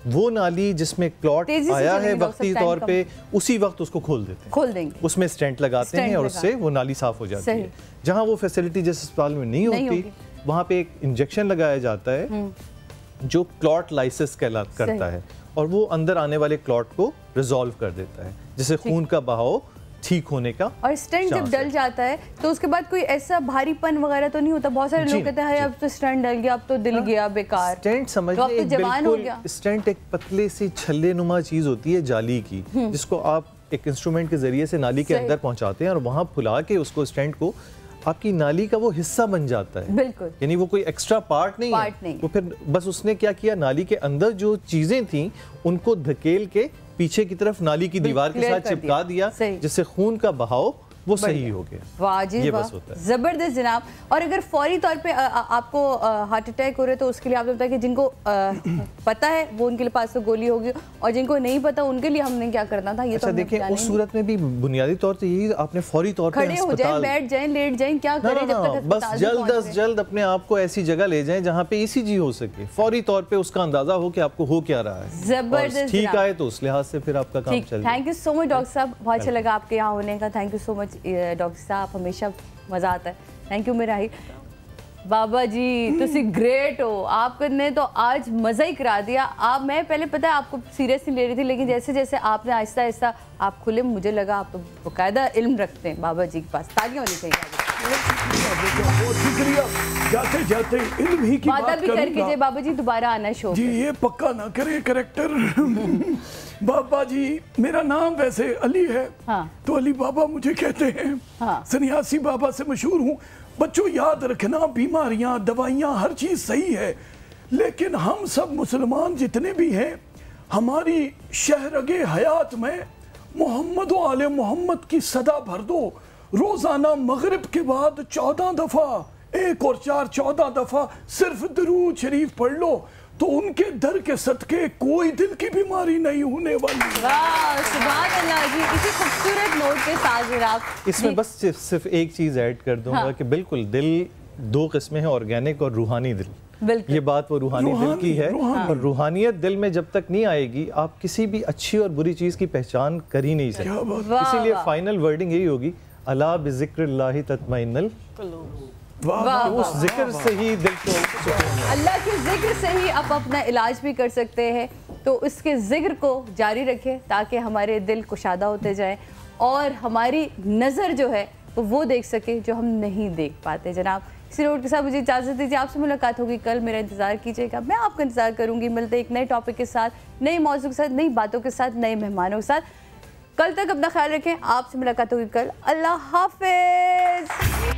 वो नाली जिसमें क्लॉट आया है वक्ती तौर पे उसी वक्त उसको खोल देंगे, उसमें स्टेंट लगाते हैं और उससे वो नाली साफ हो जाती है। जहाँ वो फैसिलिटी जिस अस्पताल में नहीं होती वहाँ पे एक इंजेक्शन लगाया जाता है जो क्लॉट लाइसिस करता है, और वो अंदर आने वाले क्लॉट को रिजॉल्व कर देता है, जिससे खून का बहाव ठीक होने का। और स्टेंट जब डल जाता है तो उसके बाद कोई ऐसा भारीपन वगैरह तो नहीं होता? बहुत सारे लोग कहते हैं अब तो स्टेंट डल गया, अब तो दिल गया बेकार। स्टेंट समझ लो एक बिल्कुल, स्टेंट एक पतले सी छल्ले नुमा चीज होती है जाली की, जिसको आप एक इंस्ट्रूमेंट के जरिए से नाली के अंदर पहुंचाते हैं और वहां फुला के उसको स्टेंट को आपकी नाली का वो हिस्सा बन जाता है। बिल्कुल, यानी वो कोई एक्स्ट्रा पार्ट नहीं है। वो फिर बस उसने क्या किया, नाली के अंदर जो चीजें थी उनको धकेल के पीछे की तरफ नाली की दीवार के साथ चिपका दिया, जिससे खून का बहाव वो सही हो गया। वाह जी वाह, जबरदस्त जनाब। और अगर फौरी तौर पे आपको हार्ट अटैक हो रहे तो उसके लिए आपने बताया कि जिनको पता है वो उनके पास तो गोली होगी, और जिनको नहीं पता उनके लिए हमने क्या करना था ये। अच्छा तो देखिए, उस सूरत में भी बुनियादी तौर पे यही आपने फौरी तौर पे खड़े हो जाएं, बैठ जाएं, लेट जाएं, क्या करें जब तक बस जल्द अपने आप को ऐसी जगह ले जाएं जहाँ पे ECG हो सके, फौरी तौर पे उसका अंदाजा हो कि आपको हो क्या रहा है। जबरदस्त, ठीक आए तो उस लिहाज से फिर आपका काम चले। Thank you so much doctor साहब, बहुत अच्छा लगा आपके यहाँ होने का। Thank you so much doctor साहब, हमेशा मजा आता है। थैंक यू मेरा ही बाबा जी, तुसी ग्रेट हो, आपने तो आज मजा ही करा दिया। आप मैं पहले पता है आपको सीरियस नहीं ले रही थी, लेकिन जैसे जैसे आपने आहिस्ता आहिस्ता आप खुले, मुझे लगा आप तो बाकायदा इल्म रखते हैं बाबा जी के पास। तालियां होनी चाहिए। बहुत शुक्रिया। जाते जाते इल्म ही की बात भी कर कीजिए बाबा जी, दोबारा आना शो जी, ये पक्का ना करे करेक्टर। बाबा जी, मेरा नाम वैसे अली है, तो अली बाबा मुझे कहते हैं। सन्यासी बाबा से मशहूर हूँ। बच्चों याद रखना, बीमारियां, दवाइयां, हर चीज सही है, लेकिन हम सब मुसलमान जितने भी हैं, हमारी शहरगे हयात में मोहम्मद व आले मोहम्मद की सदा भर दो। रोजाना मगरिब के बाद 14 दफा, 1 और 4 14 दफा सिर्फ दरूद शरीफ पढ़ लो। तो उनके दर के सदके कोई दिल की बीमारी नहीं होने वाली। वाह, सुभान अल्लाह जी। इसी खूबसूरत नोट के साथ जनाब इसमें बस सिर्फ एक चीज़ ऐड कर दूंगा कि बिल्कुल दिल दो किस्में हैं, ऑर्गेनिक और रूहानी दिल। ये बात वो रूहानी दिल की है, और रूहानियत दिल में जब तक नहीं आएगी आप किसी भी अच्छी और बुरी चीज़ की पहचान कर ही नहीं सकते। इसीलिए फाइनल वर्डिंग यही होगी, अला बिज़िक्रिल्लाहि तत्मइन्नुल कुलूब। उस जिक्र से ही दिल को, अल्लाह के जिक्र से ही आप अपना इलाज भी कर सकते हैं। तो उसके जिक्र को जारी रखें ताकि हमारे दिल कुशादा होते जाएं और हमारी नज़र जो है वो देख सके जो हम नहीं देख पाते। जनाब इसी नोट के साथ मुझे इजाज़त दीजिए, आपसे मुलाकात होगी कल, मेरा इंतज़ार कीजिएगा, मैं आपका इंतज़ार करूँगी। मिलते एक नए टॉपिक के साथ, नए मौजू के साथ, नई बातों के साथ, नए मेहमानों के साथ। कल तक अपना ख्याल रखें, आपसे मुलाकात होगी कल। अल्लाह हाफिज़।